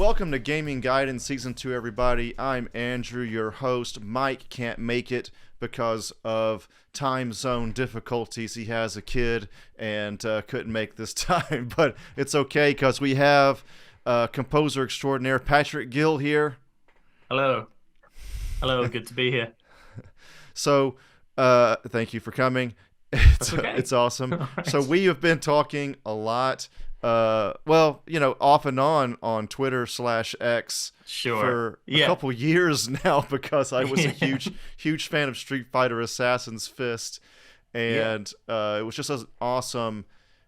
Welcome to Gaming Gaiden Season 2, everybody. I'm Andrew, your host. Mike can't make it because of time zone difficulties. He has a kid and couldn't make this time, but it's okay because we have composer extraordinaire Patrick Gill here. Hello. Hello, good to be here. So, thank you for coming. That's It's okay. awesome. All So right. we have been talking a lot, off and on Twitter/X Sure. for a Yeah. couple years now because I was a Yeah. huge fan of Street Fighter Assassin's Fist, Yeah. and it was just an awesome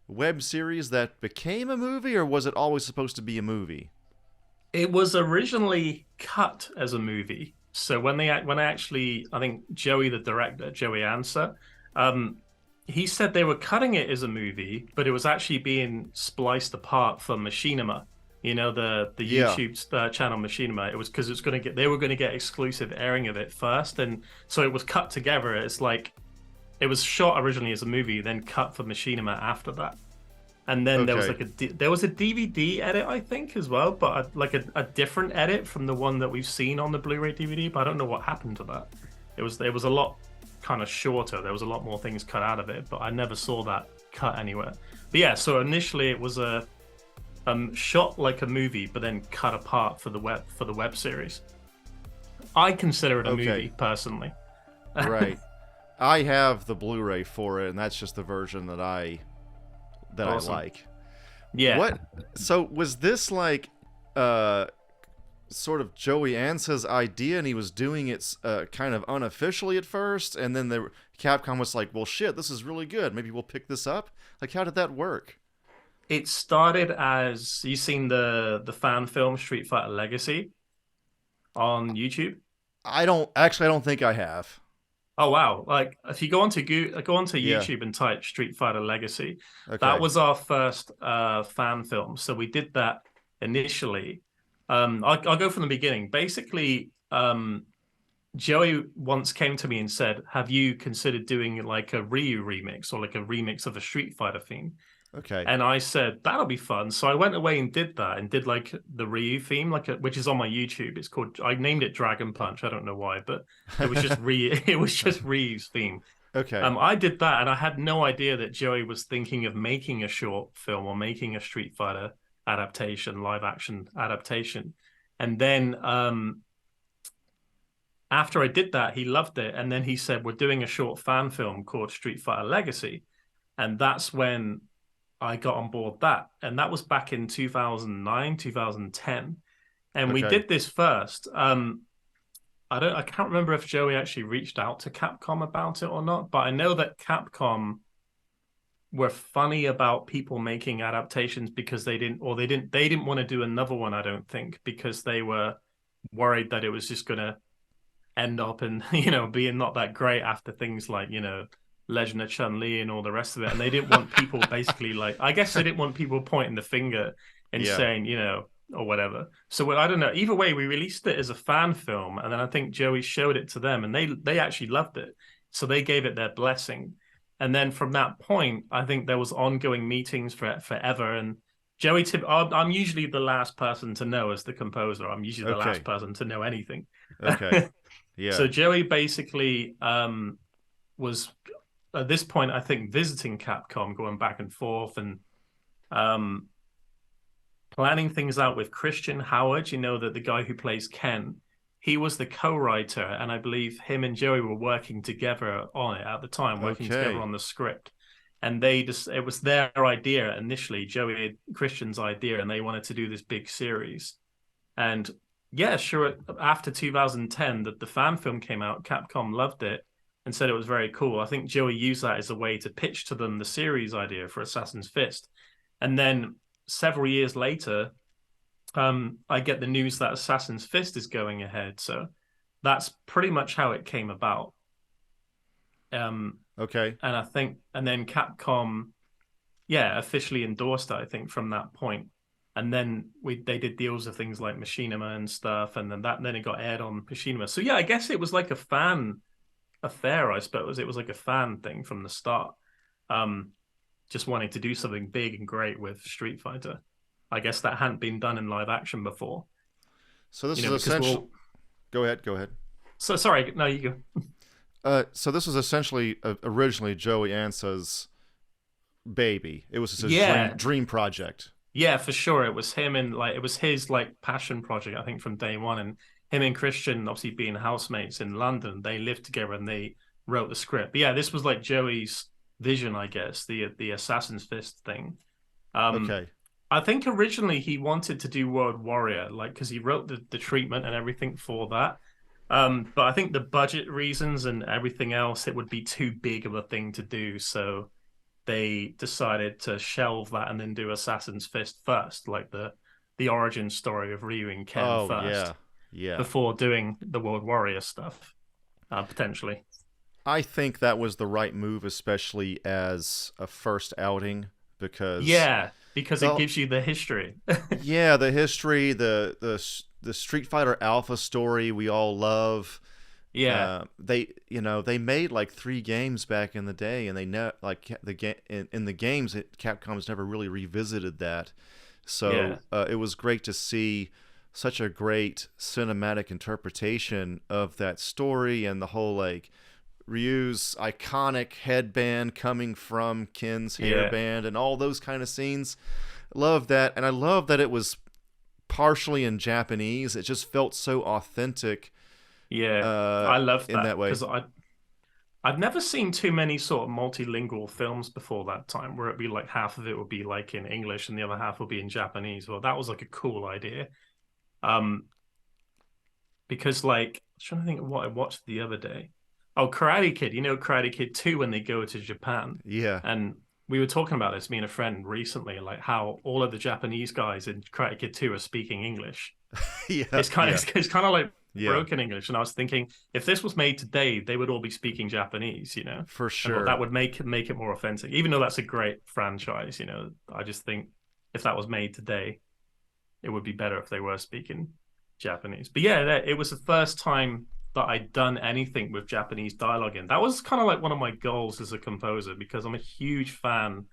web series that became a movie, or was it always supposed to be a movie? It was originally cut as a movie. So when I actually I think Joey the director, Joey Anser, um he said they were cutting it as a movie, but it was actually being spliced apart for Machinima. You know, the Yeah. YouTube channel Machinima. It was because it's going to get they were going to get exclusive airing of it first, and so it was cut together. It's like it was shot originally as a movie, then cut for Machinima after that. And then there was Okay. like there was a DVD edit, I think, as well, but a different edit from the one that we've seen on the Blu-ray DVD. But I don't know what happened to that. It was a lot kind of shorter. There was a lot more things cut out of it, but I never saw that cut anywhere. But yeah, so initially it was a shot like a movie, but then cut apart for the web series. I consider it a Okay. movie personally. Right. I have the Blu-ray for it, and that's just the version that I Awesome. like. Yeah. What? So was this like uh sort of Joey Ansa's idea, and he was doing it kind of unofficially at first, and then the Capcom was like, "Well, shit, this is really good. Maybe we'll pick this up." Like, how did that work? It started as you seen the fan film Street Fighter Legacy on YouTube. I don't think I have. Oh wow! Like if you go onto Yeah. YouTube and type Street Fighter Legacy, that Okay. was our first fan film. So we did that initially. I'll go from the beginning. Basically, Joey once came to me and said, "Have you considered doing like a Ryu remix or like a remix of a Street Fighter theme?" Okay. And I said, that'll be fun. So I went away and did that and did like the Ryu theme, which is on my YouTube. It's called, I named it Dragon Punch. I don't know why, but it was just Ryu, it was just Ryu's theme. Okay. I did that and I had no idea that Joey was thinking of making a short film or making a Street Fighter adaptation, live action adaptation. And then after I did that, he loved it. And then he said, we're doing a short fan film called Street Fighter Legacy. And that's when I got on board that. And that was back in 2009, 2010. And we Okay. did this first. I can't remember if Joey actually reached out to Capcom about it or not, but I know that Capcom were funny about people making adaptations because they didn't want to do another one, I don't think, because they were worried that it was just gonna end up in being not that great after things like Legend of Chun Li and all the rest of it, and they didn't want people basically like I guess they didn't want people pointing the finger and Yeah. saying or whatever. So well, I don't know. Either way, we released it as a fan film, and then I think Joey showed it to them, and they actually loved it, so they gave it their blessing. And then from that point, I think there was ongoing meetings for forever, and I'm usually the last person to know as the composer. I'm usually the last Okay. person to know anything. Okay. So Yeah. Joey basically was at this point, I think, visiting Capcom, going back and forth and um, planning things out with Christian Howard. You know that the guy who plays Ken, he was the co-writer, and I believe him and Joey were working together on it at the time, working together Okay. on the script. And it was their idea initially, Joey Christian's idea, and they wanted to do this big series. And yeah, sure. After 2010, that the fan film came out, Capcom loved it and said it was very cool. I think Joey used that as a way to pitch to them the series idea for Assassin's Fist. And then several years later, I get the news that Assassin's Fist is going ahead. So that's pretty much how it came about. Um, Okay. and then Capcom, yeah, officially endorsed it, I think, from that point. And then they did deals of things like Machinima and stuff, and then it got aired on Machinima. So yeah, I guess it was like a fan affair, I suppose. It was like a fan thing from the start. Um, just wanting to do something big and great with Street Fighter. I guess that hadn't been done in live action before. So this You is know, because essentially. Go ahead. Go ahead. so sorry, no, you go. So this was essentially originally Joey Ansa's baby. It was just his Yeah, dream project. yeah, for sure. It was him and like it was his like passion project, I think, from day one. And him and Christian, obviously being housemates in London, they lived together and they wrote the script. But yeah, this was like Joey's vision, I guess, the Assassin's Fist thing. Um, Okay. I think originally he wanted to do World Warrior, like because he wrote the treatment and everything for that. But I think the budget reasons and everything else, it would be too big of a thing to do. So they decided to shelve that and then do Assassin's Fist first, like the origin story of Ryu and Ken Oh first, yeah, yeah. before doing the World Warrior stuff, potentially. I think that was the right move, especially as a first outing, because Yeah, because it the gives you the history. yeah, the history, the Street Fighter Alpha story we all love. Yeah, They made like 3 games back in the day, and they like the game in the games. Capcom's never really revisited that, so yeah, it was great to see such a great cinematic interpretation of that story and the whole like Ryu's iconic headband coming from Ken's yeah, hairband and all those kind of scenes. Love that, and I love that it was partially in Japanese. It just felt so authentic yeah. I love in that that way. because I'd never seen too many sort of multilingual films before that time, where it'd be like half of it would be like in English and the other half would be in Japanese. Well, that was like a cool idea. Um, because like I'm trying to think of what I watched the other day. Oh, Karate Kid. You know Karate Kid 2 when they go to Japan. Yeah, And we were talking about this, me and a friend recently, like how all of the Japanese guys in Karate Kid 2 are speaking English. yeah, It's kind yeah, of it's kind of like yeah, broken English. And I was thinking if this was made today, they would all be speaking Japanese, for And that sure. would make it more authentic. Even though that's a great franchise, I just think if that was made today, it would be better if they were speaking Japanese. But yeah, it was the first time that I'd done anything with Japanese dialogue in. That was kind of like one of my goals as a composer because I'm a huge fan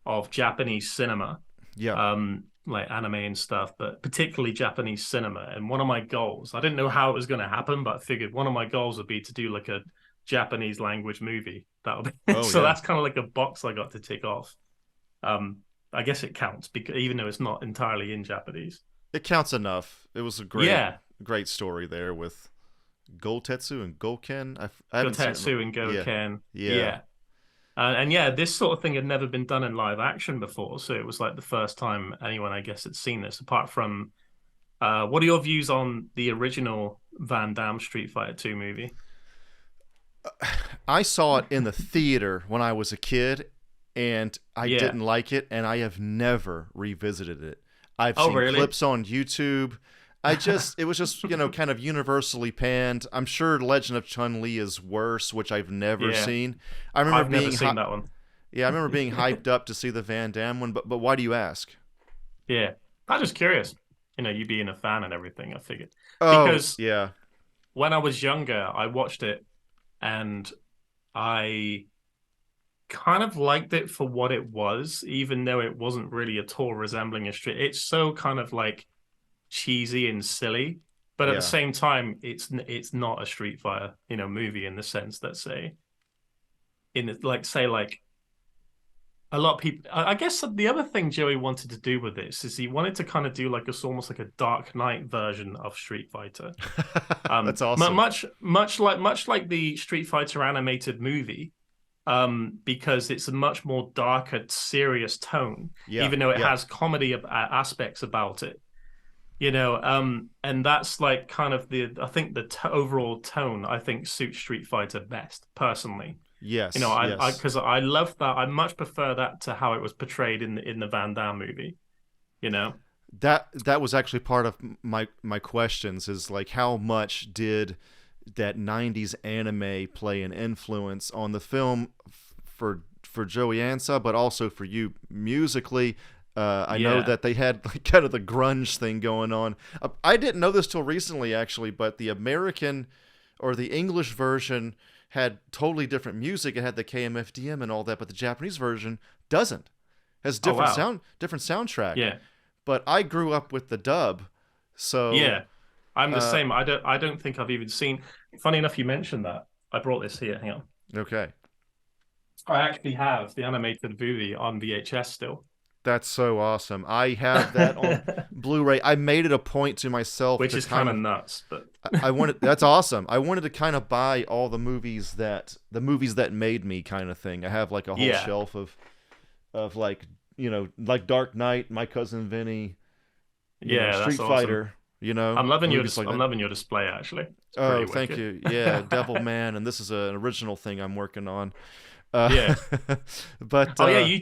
of Japanese cinema, Yeah. like anime and stuff, but particularly Japanese cinema. And one of my goals, I didn't know how it was going to happen, but I figured one of my goals would be to do like a Japanese language movie. That would be Oh so yeah. that's kind of like a box I got to tick off. Um, I guess it counts because even though it's not entirely in Japanese. It counts enough. It was a Yeah, great story there with Goltetsu and Golken. I haven't seen it. Gotetsu and Yeah, Goken. yeah. Yeah. And yeah, this sort of thing had never been done in live action before. So it was like the first time anyone, I guess, had seen this, apart from what are your views on the original Van Damme Street Fighter 2 movie? I saw it in the theater when I was a kid, and I Yeah. didn't like it, and I have never revisited it. I've Oh, seen really? clips on YouTube. It was just, kind of universally panned. I'm sure Legend of Chun-Li is worse, which I've never Yeah. seen. I remember I've never being, seen that one. yeah, I remember being hyped up to see the Van Damme one, but why do you ask? Yeah. I'm just curious. You being a fan and everything, I figured. Oh, Because yeah, when I was younger, I watched it and I kind of liked it for what it was, even though it wasn't really at all resembling a street. It's so kind of like cheesy and silly, but at the yeah. same time, it's not a Street Fighter, movie in the sense that say like a lot of people. I guess the other thing Joey wanted to do with this is he wanted to kind of do like almost like a Dark Knight version of Street Fighter. That's awesome. Much like the Street Fighter animated movie, because it's a much more darker, serious tone, Yeah, even though it yeah. has comedy aspects about it. And that's like kind of I think the overall tone I think suits Street Fighter best personally. Yes, yes. Because I love that. I much prefer that to how it was portrayed in the Van Damme movie. You know, That was actually part of my questions, is like how much did that 90s anime play an influence on the film for Joey Ansa, but also for you musically. I know yeah. that they had like kind of the grunge thing going on. I didn't know this till recently, actually, but the American or the English version had totally different music. It had the KMFDM and all that, but the Japanese version doesn't. Has Oh wow. different soundtrack. Yeah. but I grew up with the dub, so Yeah, I'm the uh, same. I don't think I've even seen. Funny enough, you mentioned that. I brought this here. Hang on. okay. I actually have the animated movie on VHS still. That's so awesome. I have that on Blu-ray. I made it a point to myself Which to is kind kind of of nuts, but I wanted that's awesome. I wanted to kind of buy all the movies that made me kind of thing. I have like a whole yeah, shelf of like, like Dark Knight, My Cousin Vinny, yeah, that's Street awesome. Fighter, movies like I'm that. loving your display actually. It's pretty Oh, thank wicked. you. Yeah, Devil Man, and this is an original thing I'm working on. Uh, Yeah. but Oh yeah, you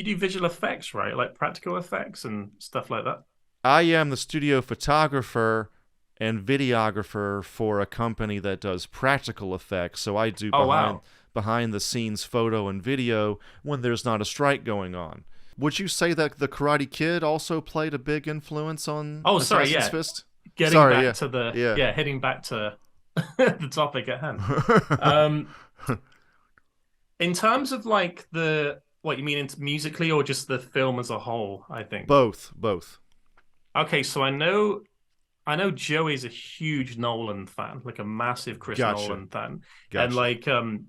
do visual effects, right? Like practical effects and stuff like that? I am the studio photographer and videographer for a company that does practical effects. So I do Oh behind wow. behind the scenes photo and video when there's not a strike going on. Would you say that the Karate Kid also played a big influence on Oh sorry, Assassin's yeah. Fist? Getting Sorry, back yeah. to the Yeah. yeah, heading back to the topic at hand. Um in terms of like the what you mean into musically or just the film as a whole, I think. Both, both. Okay, so I know Joey's a huge Nolan fan, like a massive Chris Gotcha. Nolan fan. And Gotcha. like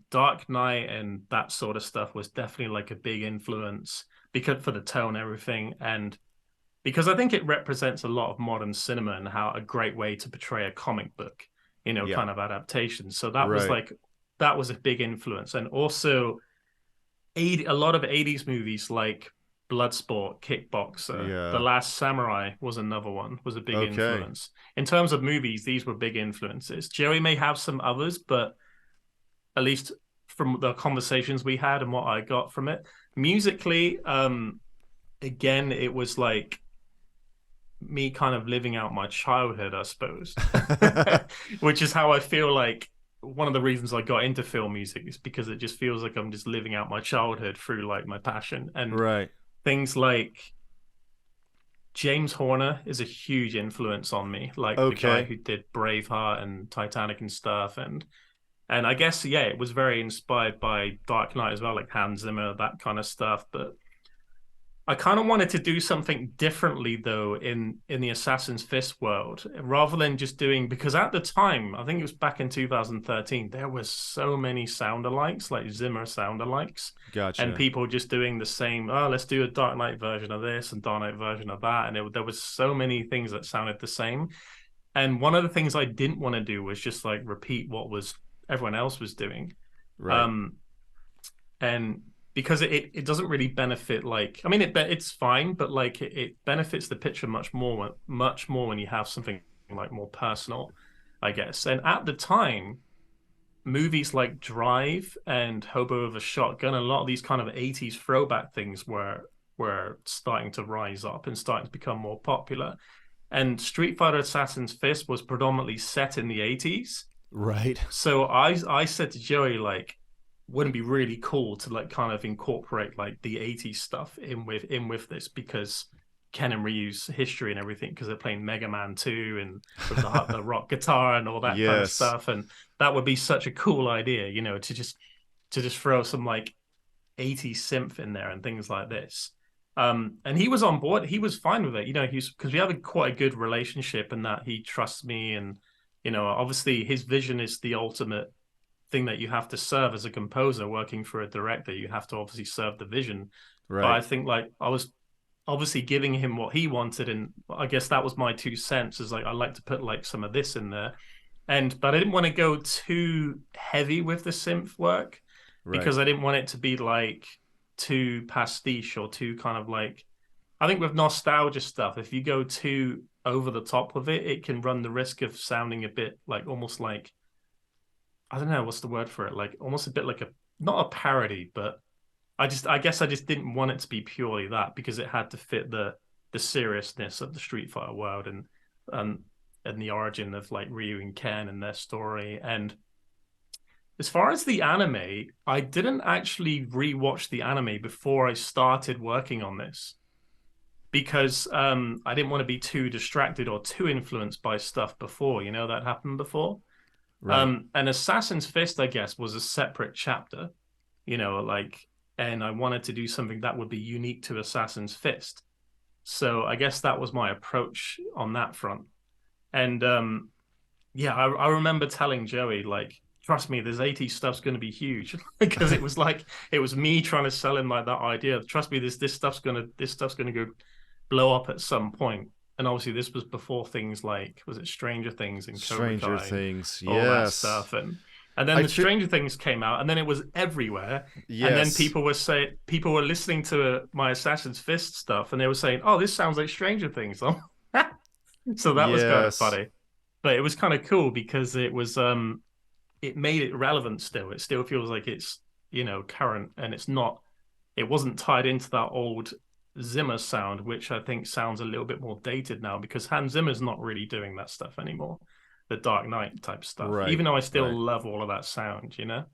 Dark Knight and that sort of stuff was definitely like a big influence because for the tone and everything. And because I think it represents a lot of modern cinema and how a great way to portray a comic book, Yeah. kind of adaptation. So Right. that was a big influence. And also a lot of 80s movies like Bloodsport, Kickboxer, The Yeah. Last Samurai was another one, was a big Okay. influence. In terms of movies, these were big influences. Joey may have some others, but at least from the conversations we had and what I got from it, musically, again, it was like me kind of living out my childhood, I suppose, which is how I feel like one of the reasons I got into film music is because it just feels like I'm just living out my childhood through like my passion and Right. things like James Horner is a huge influence on me, like the guy Okay. who did Braveheart and Titanic and stuff, and I guess yeah, it was very inspired by Dark Knight as well, like Hans Zimmer, that kind of stuff. But I kind of wanted to do something differently though in the Assassin's Fist world, rather than just doing because at the time, I think it was back in 2013, there was so many sound alikes, like Zimmer sound alikes, and Gotcha. people just doing the same. Oh, let's do a Dark Knight version of this and Dark Knight version of that, and there was so many things that sounded the same. And one of the things I didn't want to do was just like repeat what was everyone else was doing. Right. Um, and because it doesn't really benefit like I mean it's fine but like it benefits the picture much more when you have something like more personal I guess and at the time movies like Drive and Hobo with a Shotgun a lot of these kind of 80s throwback things were starting to rise up and starting to become more popular and Street Fighter Assassin's Fist was predominantly set in the 80s Right. so I said to Joey like wouldn't be really cool to like kind of incorporate like the 80s stuff in with this because Ken and Ryu's history and everything because they're playing Mega Man 2 and with the rock guitar and all that kind of Yes. stuff and that would be such a cool idea to just throw some like 80s synth in there and things like this and he was on board he was fine with it he's because we have quite a good relationship and that he trusts me and obviously his vision is the ultimate thing that you have to serve as a composer working for a director you have to obviously serve the vision but I Right. think like I was obviously giving him what he wanted and I guess that was my 2 cents is like I like to put like some of this in there but I didn't want to go too heavy with the synth work Right. because I didn't want it to be like too pastiche or too kind of like I think with nostalgia stuff if you go too over the top with it can run the risk of sounding a bit like almost like I don't know what's the word for it, like almost a bit like a not a parody, but I guess I just didn't want it to be purely that because it had to fit the seriousness of the Street Fighter world and and the origin of like Ryu and Ken and their story. And as far as the anime, I didn't actually rewatch the anime before I started working on this because I didn't want to be too distracted or too influenced by stuff before. That happened before. Right. And Assassin's Fist, I guess, was a separate chapter, like, and I wanted to do something that would be unique to Assassin's Fist. So I guess that was my approach on that front. And yeah, I remember telling Joey, like, trust me, this 80s stuff's going to be huge because it was like it was me trying to sell him like that idea. Trust me, this stuff's gonna go blow up at some point. And obviously, this was before things like, was it Stranger Things and Cobra Stranger Kai, Things, all that yes. stuff, and then the Stranger Things came out, and then it was everywhere. Yes. And then people were listening to my Assassin's Fist stuff, and they were saying, "Oh, this sounds like Stranger Things." So that was kind of funny, but it was kind of cool because it was it made it relevant still. It still feels like it's, you know, current, and it wasn't tied into that old Zimmer sound, which I think sounds a little bit more dated now because Hans Zimmer's not really doing that stuff anymore, the Dark Knight type stuff. Right, even though I still love all of that sound, you know.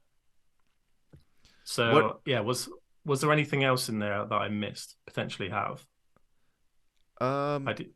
So yeah, was there anything else in there that I missed? Potentially have. I did.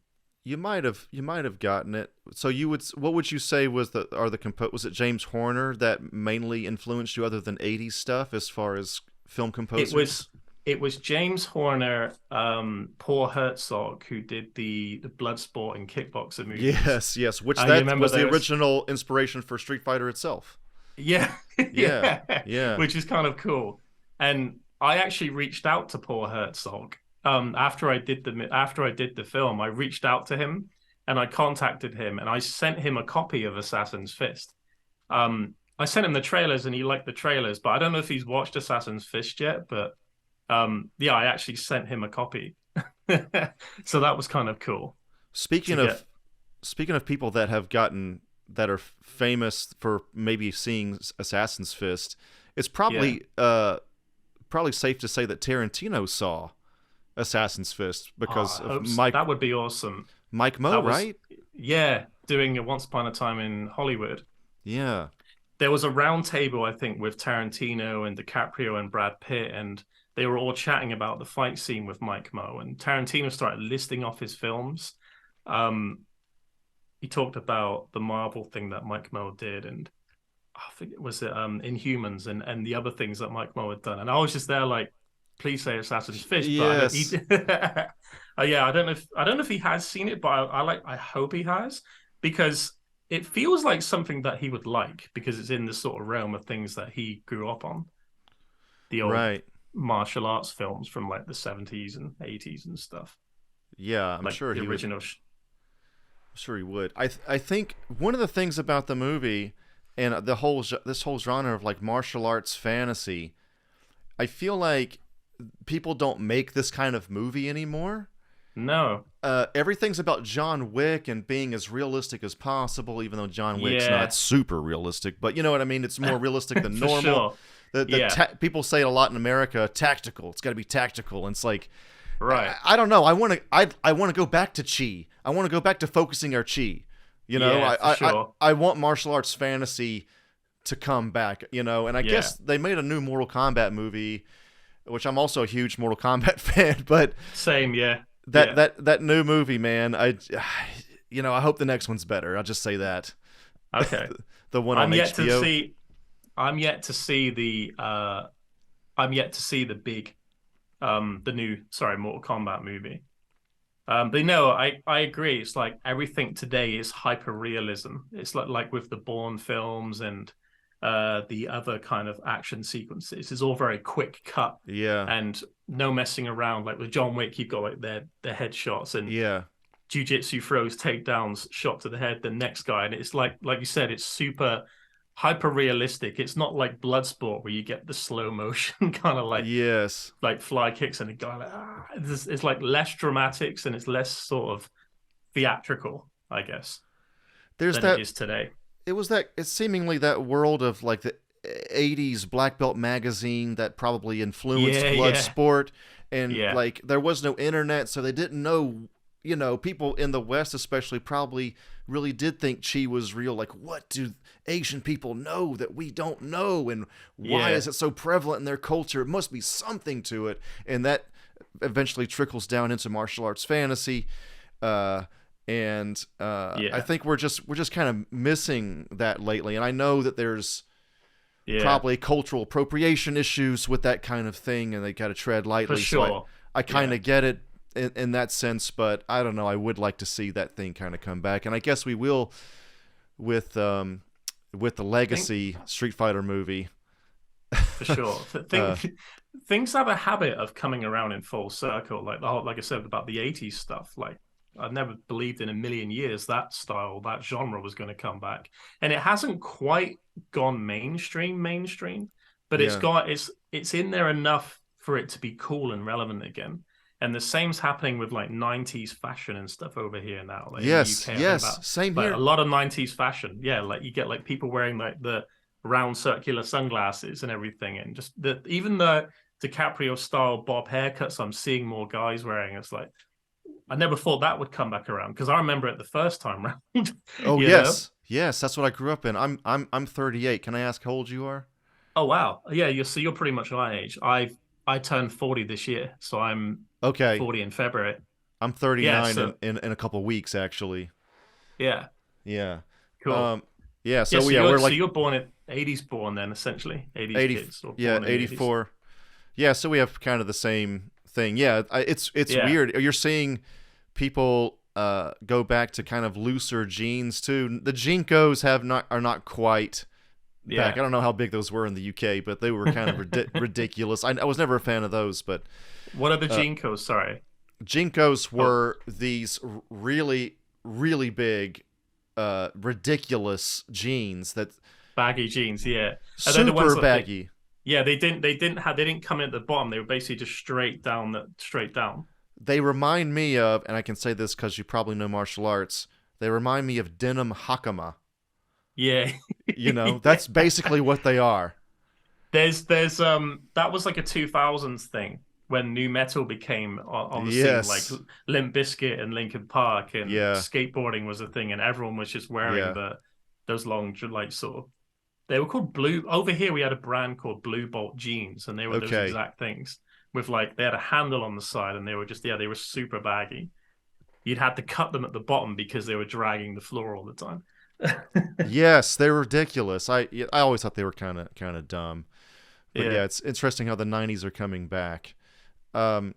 You might have gotten it. So what would you say was was it James Horner that mainly influenced you other than 80s stuff as far as film composers? It was James Horner, Paul Herzog, who did the Bloodsport and Kickboxer movies. Yes, which that was the original inspiration for Street Fighter itself. Yeah. Which is kind of cool. And I actually reached out to Paul Herzog. After I did the film, I reached out to him and I contacted him and I sent him a copy of Assassin's Fist. I sent him the trailers and he liked the trailers, but I don't know if he's watched Assassin's Fist yet, but yeah, I actually sent him a copy. So that was kind of cool. Speaking of people that are famous for maybe seeing Assassin's Fist, it's probably safe to say that Tarantino saw Assassin's Fist because of Mike. That would be awesome. Mike Moe, right? Yeah, doing a Once Upon a Time in Hollywood. Yeah. There was a round table, I think, with Tarantino and DiCaprio and Brad Pitt, and they were all chatting about the fight scene with Mike Moe. And Tarantino started listing off his films. He talked about the Marvel thing that Mike Moe did, and I think it was Inhumans and the other things that Mike Moe had done. And I was just there like, please say Assassin's Fist. Yes. But yeah, I don't know if he has seen it, but I hope he has, because it feels like something that he would like because it's in the sort of realm of things that he grew up on. The old martial arts films from like the 70s and 80s and stuff. Yeah, I'm like sure the he original. I'm sure he would. I think one of the things about the movie and this whole genre of like martial arts fantasy, I feel like people don't make this kind of movie anymore. No. Everything's about John Wick and being as realistic as possible, even though John Wick's not super realistic. But you know what I mean? It's more realistic than normal. Sure. People say it a lot in America, tactical. It's got to be tactical. And it's like, right. I don't know. I want to go back to chi. I want to go back to focusing our chi. You know, I want martial arts fantasy to come back, you know. And I guess they made a new Mortal Kombat movie, which I'm also a huge Mortal Kombat fan, but same, that new movie, man, I hope the next one's better. I'll just say that. Okay. The one on HBO. I'm yet to see the big the new Mortal Kombat movie. But no, I agree. It's like everything today is hyper realism. It's like with the Bourne films and the other kind of action sequences. It's all very quick cut. Yeah. And no messing around. Like with John Wick, you've got like their headshots and jiu-jitsu throws, takedowns, shot to the head, the next guy. And it's like you said, it's super hyper realistic. It's not like Bloodsport where you get the slow motion kind of like like fly kicks and a guy like it's like less dramatics and it's less sort of theatrical, I guess. Than it is today. It's seemingly that world of like the 80s Black Belt magazine that probably influenced Bloodsport. And like there was no internet, so they didn't know, you know, people in the West especially probably really did think chi was real. Like, what do Asian people know that we don't know? And why is it so prevalent in their culture? It must be something to it. And that eventually trickles down into martial arts fantasy. I think we're just kind of missing that lately. And I know that there's probably cultural appropriation issues with that kind of thing, and they got to tread lightly. For sure. So I kind of get it. in that sense, but I don't know. I would like to see that thing kind of come back, and I guess we will with the Think Legacy Street Fighter movie. for sure. uh, Things have a habit of coming around in full circle. Like the whole, like I said about the '80s stuff. Like I never believed in a million years that style, that genre was going to come back, and it hasn't quite gone mainstream, but yeah. it's in there enough for it to be cool and relevant again. And the same's happening with like '90s fashion and stuff over here now. Like in the Yes. UK, I've heard Yes. about Same like a here. lot of '90s fashion. Yeah, like you get like people wearing like the round circular sunglasses and everything, and just even the DiCaprio style bob haircuts I'm seeing more guys wearing. It's like I never thought that would come back around because I remember it the first time round. Oh You know? yes. Yes. That's what I grew up in. I'm 38. Can I ask how old you are? Oh wow, yeah. You're pretty much my age. I turned 40 this year, so I'm Okay. 40 in February. I'm Yeah, 39 so in a couple weeks actually. yeah, Yeah. cool. Um. Yeah. Yeah, So yeah, we're so like you're born in '80s born then essentially '80s 80. kids or Yeah. born in the '80s. 84. Yeah. So we have kind of the same thing. Yeah. It's Yeah, weird. You're seeing people go back to kind of looser jeans too. The Jinkos are not quite back. yeah. I don't know how big those were in the UK, but they were kind of ridiculous. I was never a fan of those, but What are the uh, Jinkos? Sorry. Jinkos Oh, were these really big, ridiculous jeans that baggy jeans. Yeah, are they the ones super that baggy. yeah, they didn't come in at the bottom. They were basically just straight down. They remind me of, and I can say this because you probably know martial arts. They remind me of denim hakama. Yeah. You know, Yeah. that's basically what they are. There's that was like a 2000s thing when new metal became on the scene, like Yes. Limp Bizkit and Linkin Park, and Yeah. skateboarding was a thing, and everyone was just wearing Yeah. those long like sort of they were called blue. Over here we had a brand called Blue Bolt jeans, and they were those Okay. exact things with like they had a handle on the side, and they were just they were super baggy. You'd had to cut them at the bottom because they were dragging the floor all the time. Yes, they're ridiculous. I always thought they were kind of dumb. But Yeah. yeah, it's interesting how the '90s are coming back. Um,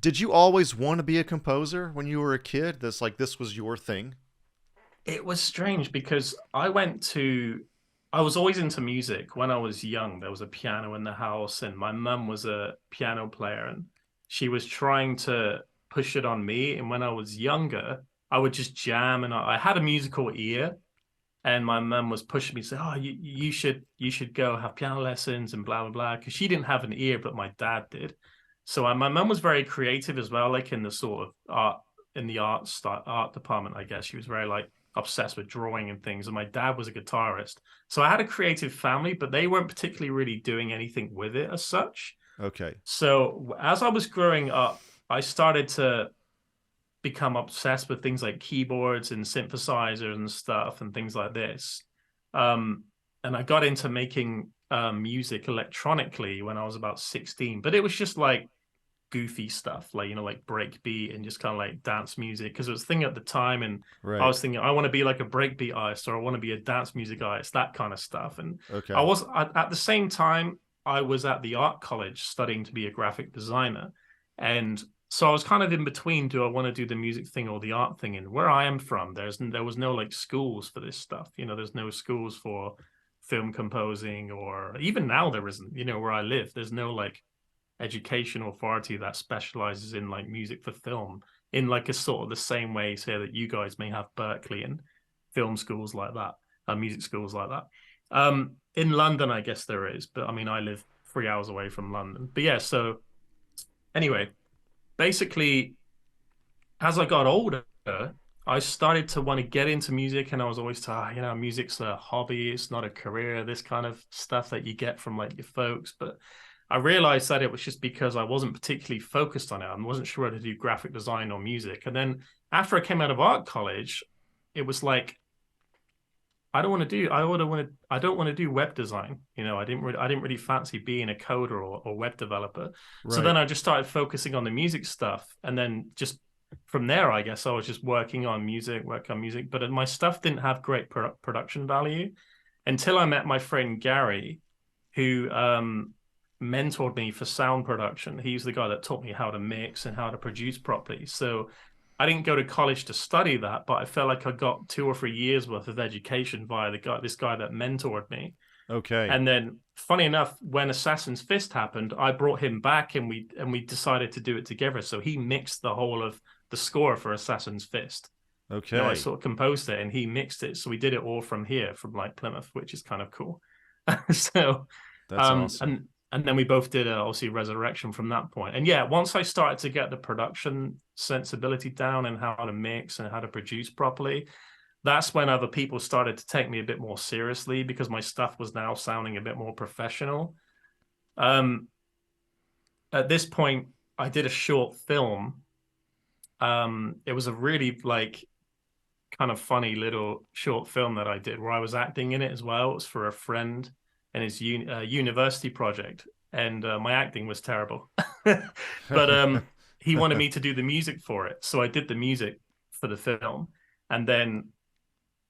did you always want to be a composer when you were a kid? This was your thing. It was strange because I was always into music. When I was young, there was a piano in the house, and my mum was a piano player, and she was trying to push it on me. And when I was younger, I would just jam, and I had a musical ear, and my mum was pushing me, say, "Oh, you should go have piano lessons and blah blah blah," because she didn't have an ear, but my dad did. So my mum was very creative as well, like in the sort of art department. I guess she was very like obsessed with drawing and things. And my dad was a guitarist, so I had a creative family, but they weren't particularly really doing anything with it as such. Okay. So as I was growing up, I started to become obsessed with things like keyboards and synthesizers and stuff and things like this. Um, and I got into making music electronically when I was about 16, but it was just like goofy stuff, like, like breakbeat and just kind of like dance music. Because it was a thing at the time. And I Right. was thinking, I want to be like a breakbeat artist or I want to be a dance music artist, that kind of stuff. And Okay. at the same time, I was at the art college studying to be a graphic designer. And so I was kind of in between, do I want to do the music thing or the art thing? And where I am from, there was no like schools for this stuff. There's no schools for film composing, or even now there isn't, where I live, there's no like educational authority that specializes in like music for film in like a sort of the same way, say, that you guys may have Berkeley and film schools like that, music schools like that. In London, I guess there is, but I mean, I live 3 hours away from London. But yeah, so anyway, basically, as I got older, I started to want to get into music, and I was always told, music's a hobby, it's not a career, this kind of stuff that you get from like your folks. But I realized that it was just because I wasn't particularly focused on it. I wasn't sure how to do graphic design or music. And then after I came out of art college, it was like, I don't want to do web design. I didn't really fancy being a coder or web developer. So Right. then I just started focusing on the music stuff. And then just from there, I guess I was just working on music, but my stuff didn't have great production value until I met my friend Gary, who mentored me for sound production. He's the guy that taught me how to mix and how to produce properly. So I didn't go to college to study that, but I felt like I got 2 or 3 years worth of education via this guy that mentored me. Okay. And then, funny enough, when Assassin's Fist happened, I brought him back, and we decided to do it together. So he mixed the whole of the score for Assassin's Fist. Okay. You know, I sort of composed it, and he mixed it. So we did it all from here, from like Plymouth, which is kind of cool. So, That's awesome. and then we both did obviously Resurrection from that point. And yeah, once I started to get the production sensibility down and how to mix and how to produce properly, that's when other people started to take me a bit more seriously, because my stuff was now sounding a bit more professional. At this point, I did a short film. It was a really like kind of funny little short film that I did where I was acting in it as well. It was for a friend and his university project, and my acting was terrible. But he wanted me to do the music for it, so I did the music for the film. And then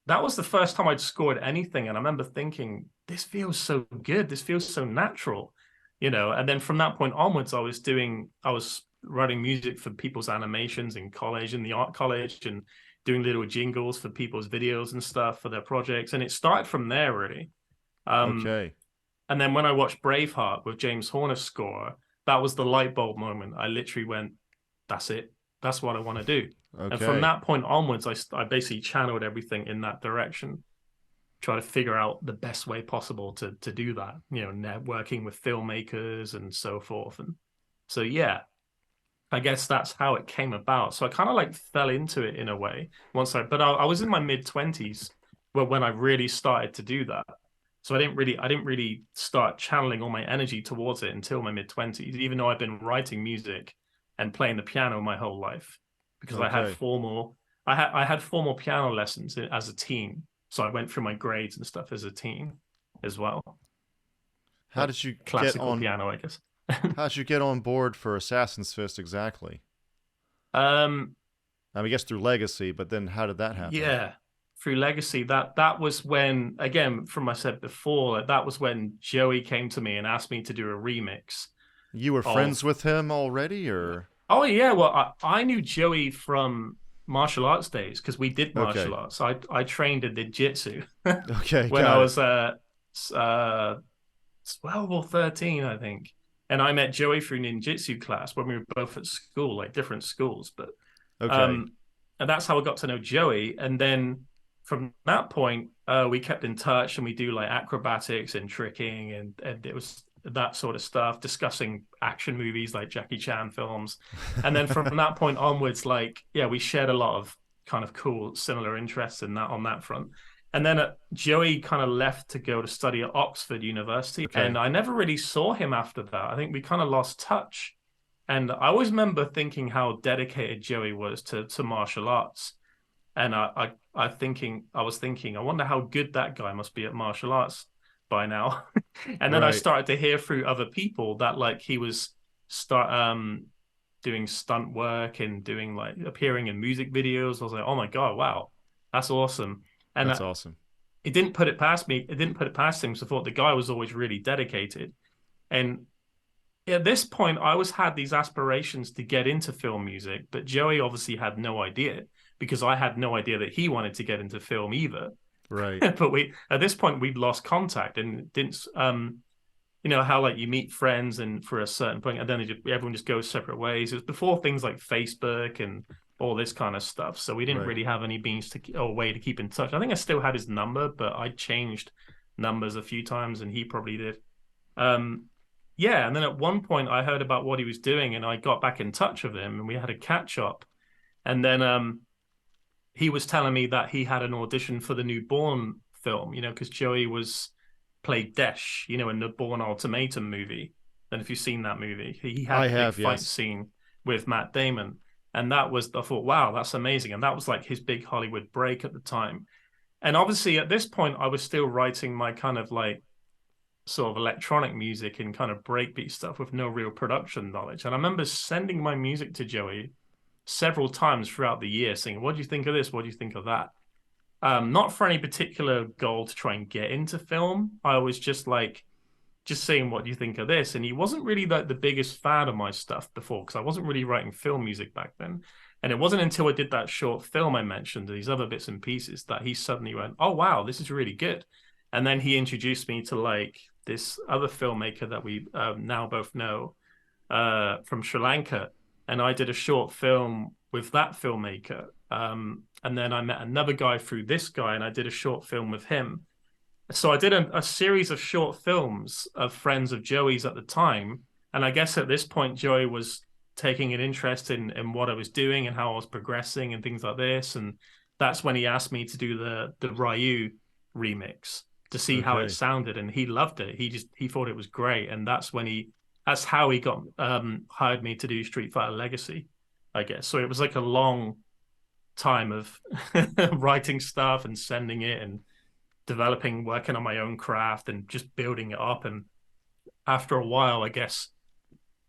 that was the first time I'd scored anything, and I remember thinking, this feels so good, this feels so natural, you know. And then from that point onwards, I was writing music for people's animations in college, in the art college, and doing little jingles for people's videos and stuff for their projects. And it started from there, really. Okay. And then when I watched Braveheart with James Horner's score, that was the light bulb moment. I literally went, that's it. That's what I want to do. Okay. And from that point onwards, I basically channeled everything in that direction, try to figure out the best way possible to do that, you know, networking with filmmakers and so forth. And so, yeah, I guess that's how it came about. So I kind of like fell into it in a way but I was in my mid-20s when I really started to do that. So I didn't really start channeling all my energy towards it until my mid-20s, even though I've been writing music and playing the piano my whole life, because I had formal piano lessons as a teen. So I went through my grades and stuff as a teen as well. How did you classical piano, I guess. How did you get on board for Assassin's Fist exactly? I guess through Legacy, but then how did that happen? Yeah, through Legacy. That was when, again, from I said before, that was when Joey came to me and asked me to do a remix. You were friends with him already, or? Oh yeah, well I knew Joey from martial arts days, because we did martial arts. I trained and did jitsu. Okay, when I was 12 or 13, I think. And I met Joey through ninjutsu class when we were both at school, like different schools. But and that's how I got to know Joey. And then from that point, we kept in touch, and we do like acrobatics and tricking, and it was that sort of stuff, discussing action movies like Jackie Chan films. And then from that point onwards, like, yeah, we shared a lot of kind of cool, similar interests in that on that front. And then Joey kind of left to go to study at Oxford University. Okay. And I never really saw him after that. I think we kind of lost touch. And I always remember thinking how dedicated Joey was to martial arts. And I was thinking, I wonder how good that guy must be at martial arts by now. And then I started to hear through other people that like he was doing stunt work and doing like appearing in music videos. I was like, oh my God, wow, that's awesome. And that's awesome. It didn't put it past me. It didn't put it past him. So I thought the guy was always really dedicated. And at this point, I had these aspirations to get into film music, but Joey obviously had no idea, because I had no idea that he wanted to get into film either. Right. But at this point, we'd lost contact, and didn't, you know, how like you meet friends and for a certain point, and then everyone just goes separate ways. It was before things like Facebook and all this kind of stuff. So we didn't really have any way to keep in touch. I think I still had his number, but I changed numbers a few times, and he probably did. Yeah. And then at one point I heard about what he was doing, and I got back in touch with him, and we had a catch up. And then he was telling me that he had an audition for the new Bourne film, you know, because Joey played Desh, you know, in the Bourne Ultimatum movie. And if you've seen that movie, he had a big fight scene with Matt Damon. And I thought, wow, that's amazing. And that was like his big Hollywood break at the time. And obviously at this point, I was still writing my kind of like sort of electronic music and kind of breakbeat stuff with no real production knowledge. And I remember sending my music to Joey several times throughout the year saying, what do you think of this? What do you think of that? Not for any particular goal to try and get into film. I was just like, just saying, what do you think of this? And he wasn't really like the biggest fan of my stuff before, because I wasn't really writing film music back then. And it wasn't until I did that short film I mentioned, these other bits and pieces, that he suddenly went, oh, wow, this is really good. And then he introduced me to like this other filmmaker that we now both know from Sri Lanka. And I did a short film with that filmmaker. And then I met another guy through this guy, and I did a short film with him. So I did a series of short films of friends of Joey's at the time. And I guess at this point, Joey was taking an interest in what I was doing and how I was progressing and things like this. And that's when he asked me to do the Ryu remix to see how it sounded. And he loved it. He thought it was great. And that's how he got hired me to do Street Fighter Legacy, I guess. So it was like a long time of writing stuff and sending it and developing, working on my own craft and just building it up. And after a while, I guess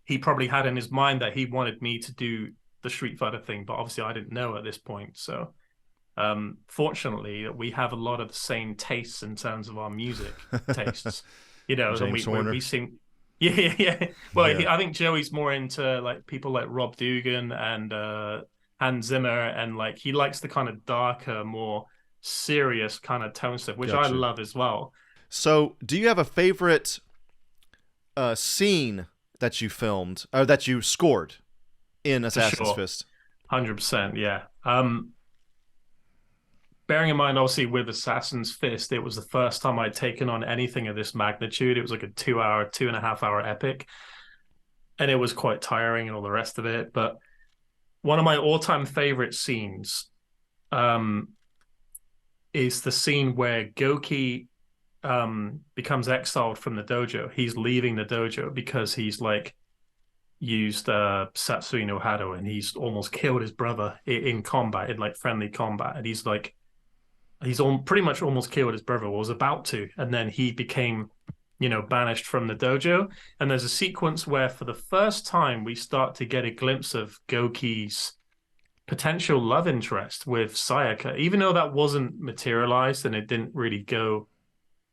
he probably had in his mind that he wanted me to do the Street Fighter thing, but obviously I didn't know at this point. So fortunately, we have a lot of the same tastes in terms of our music tastes, you know, and we seem, yeah. Well, yeah. I think Joey's more into like people like Rob Dugan and Hans Zimmer, and like he likes the kind of darker, more serious kind of tone stuff, which I love as well. So do you have a favorite scene that you filmed or that you scored in Assassin's Fist? 100%, yeah. Bearing in mind, obviously, with Assassin's Fist, it was the first time I'd taken on anything of this magnitude. It was like a 2.5 hour epic, and it was quite tiring and all the rest of it. But one of my all-time favorite scenes is the scene where Goki becomes exiled from the dojo. He's leaving the dojo because he's like used Satsui no Hado, and he's almost killed his brother in combat, in like friendly combat. And he's pretty much almost killed his brother, or was about to, and then he became, you know, banished from the dojo. And there's a sequence where for the first time we start to get a glimpse of Goki's potential love interest with Sayaka, even though that wasn't materialized and it didn't really go,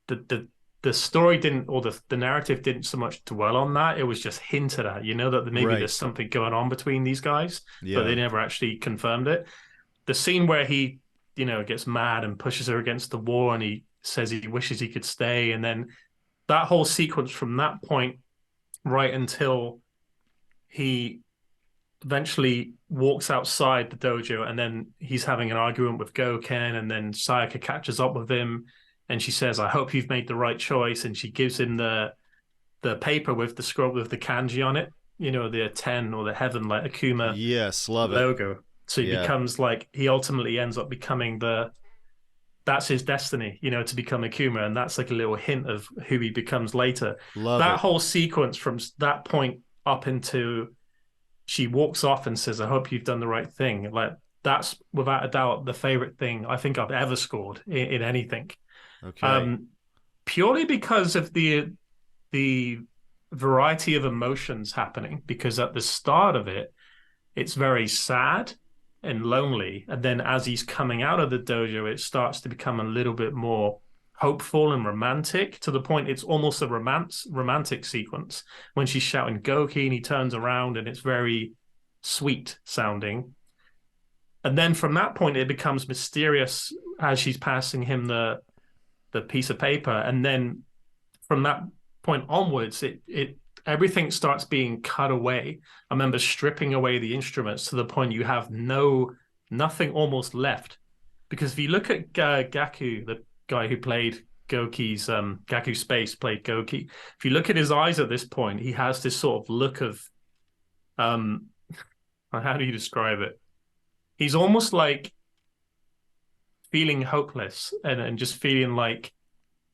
the story didn't, or the narrative didn't so much dwell on that. It was just hinted at, you know, that maybe there's something going on between these guys, but they never actually confirmed it. The scene where he, you know, gets mad and pushes her against the wall and he says he wishes he could stay, and then that whole sequence from that point right until he eventually walks outside the dojo, and then he's having an argument with Goken, and then Sayaka catches up with him and she says, I hope you've made the right choice, and she gives him the paper with the scroll with the kanji on it, you know, the 10 or the heaven, like Akuma logo. So he becomes like, he ultimately ends up becoming that's his destiny, you know, to become Akuma, and that's like a little hint of who he becomes later. That whole sequence from that point up into she walks off and says, I hope you've done the right thing. Like, that's without a doubt the favorite thing I think I've ever scored in anything. Okay. Purely because of the variety of emotions happening, because at the start of it, it's very sad and lonely. And then as he's coming out of the dojo, it starts to become a little bit more hopeful and romantic, to the point it's almost a romantic sequence when she's shouting Goki and he turns around and it's very sweet sounding. And then from that point it becomes mysterious as she's passing him the piece of paper, and then from that point onwards it everything starts being cut away. I remember stripping away the instruments to the point you have nothing almost left, because if you look at Gaku, the guy who played Goki's Gaku Space played Goki. If you look at his eyes at this point, he has this sort of look of how do you describe it? He's almost like feeling hopeless and just feeling like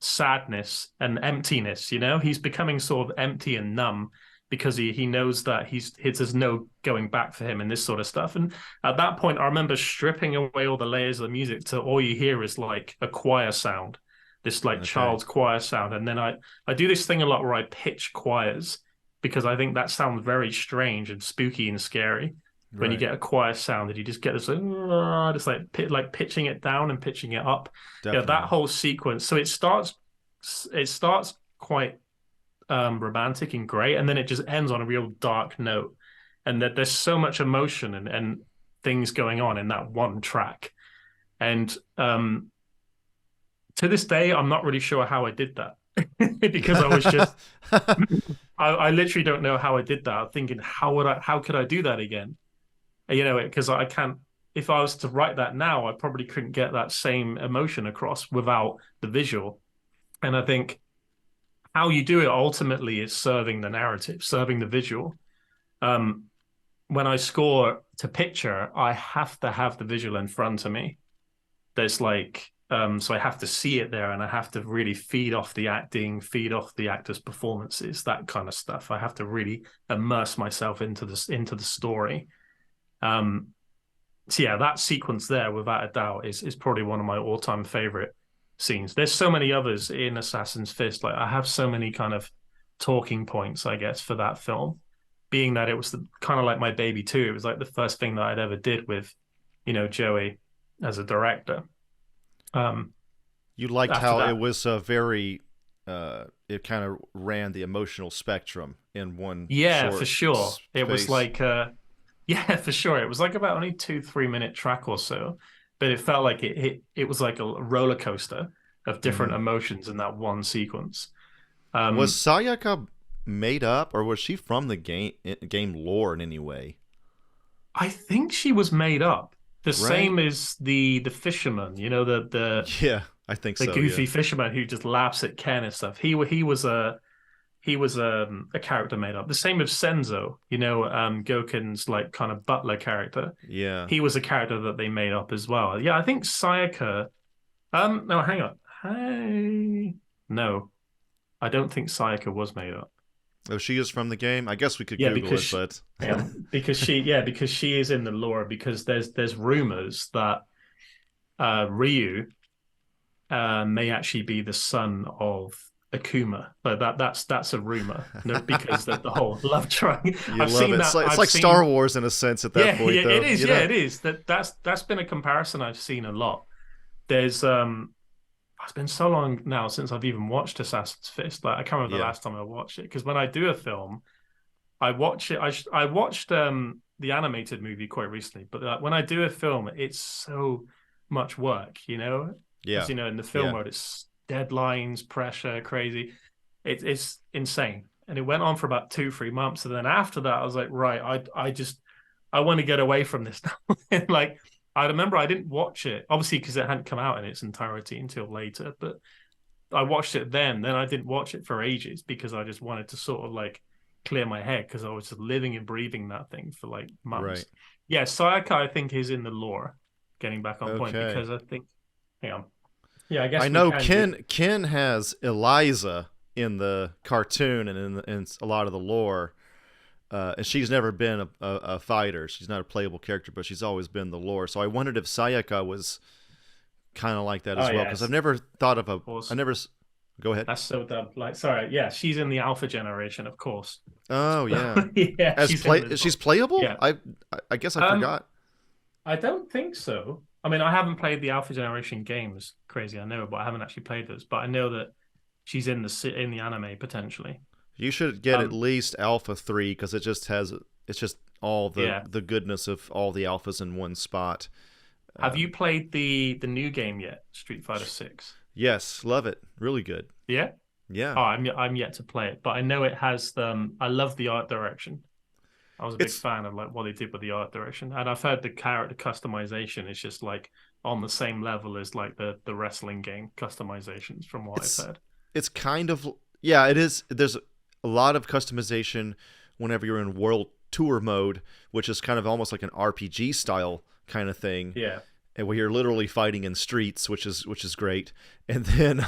sadness and emptiness, you know? He's becoming sort of empty and numb because he knows that there's no going back for him and this sort of stuff. And at that point, I remember stripping away all the layers of the music to all you hear is like a choir sound, this like child's choir sound. And then I do this thing a lot where I pitch choirs, because I think that sounds very strange and spooky and scary when you get a choir sound, and you just get this just like pitching it down and pitching it up. Definitely. Yeah, that whole sequence. So it starts quite romantic and great, and then it just ends on a real dark note, and that there's so much emotion and things going on in that one track. And to this day, I'm not really sure how I did that because I was just I literally don't know how I did that. I'm thinking, how could I do that again? Because I can't. If I was to write that now, I probably couldn't get that same emotion across without the visual. And I think how you do it ultimately is serving the narrative, serving the visual. When I score to picture, I have to have the visual in front of me. There's so I have to see it there, and I have to really feed off the acting, feed off the actors' performances, that kind of stuff. I have to really immerse myself into the story. So yeah, that sequence there, without a doubt, is probably one of my all-time favorite scenes. There's so many others in Assassin's Fist. Like, I have so many kind of talking points, I guess, for that film, being that it was kind of like my baby too. It was like the first thing that I'd ever did with, Joey as a director. You liked how that, it was very, it kind of ran the emotional spectrum in one. Yeah, for sure. Space. It was like, yeah, for sure. It was like about only 2-3 minute track or so, but it felt like it was like a roller coaster of different emotions in that one sequence. Was Sayaka made up, or was she from the game lore in any way? I think she was made up. The same as the fisherman, the yeah, I think the so, goofy yeah. fisherman who just laughs at Ken and stuff. He was a character made up. The same with Senzo, Goken's like kind of butler character. Yeah. He was a character that they made up as well. Yeah, I think Sayaka. No, hang on. Hey, no, I don't think Sayaka was made up. Oh, she is from the game? I guess we could Yeah, Google it, but because she is in the lore, because there's rumors that Ryu may actually be the son of Akuma. But that's a rumor. Because the whole love triangle. I've seen that. It's like Star Wars in a sense at that point, though. It is. Yeah, it is. That's been a comparison I've seen a lot. There's it's been so long now since I've even watched Assassin's Fist. Like, I can't remember the last time I watched it, because when I do a film, I watch it. I watched the animated movie quite recently, but when I do a film, it's so much work, Yeah. As in the film world, it's deadlines, pressure, crazy. It's insane, and it went on for about 2-3 months, and then after that, I was like, right, I want to get away from this now. And like, I remember I didn't watch it, obviously, because it hadn't come out in its entirety until later, but I watched it then I didn't watch it for ages, because I just wanted to sort of like clear my head, because I was just living and breathing that thing for like months. Right. Yeah, Sayaka, I think, is in the lore, getting back on point, because I think, hang on. Yeah, I guess I know Ken has Eliza in the cartoon and in a lot of the lore. And she's never been a fighter. She's not a playable character, but she's always been the lore. So I wondered if Sayaka was kind of like that as well, because I've never thought of I never. Go ahead. That's so dumb. Like, sorry, yeah, she's in the Alpha generation, of course. Oh yeah, yeah. She's playable. Yeah. I guess I forgot. I don't think so. I mean, I haven't played the Alpha generation games. Crazy, I know, but I haven't actually played those. But I know that she's in the anime potentially. You should get at least Alpha 3, because it's just all the goodness of all the alphas in one spot. Have you played the new game yet, Street Fighter 6? Yes, love it. Really good. Yeah? Yeah. Oh, I'm yet to play it, but I know it has I love the art direction. I was a big fan of like what they did with the art direction, and I've heard the character customization is just like on the same level as like the wrestling game customizations, from what I've heard. It's kind of, yeah, it is. There's a lot of customization whenever you're in world tour mode, which is kind of almost like an RPG style kind of thing. Yeah. And where you're literally fighting in streets, which is great. And then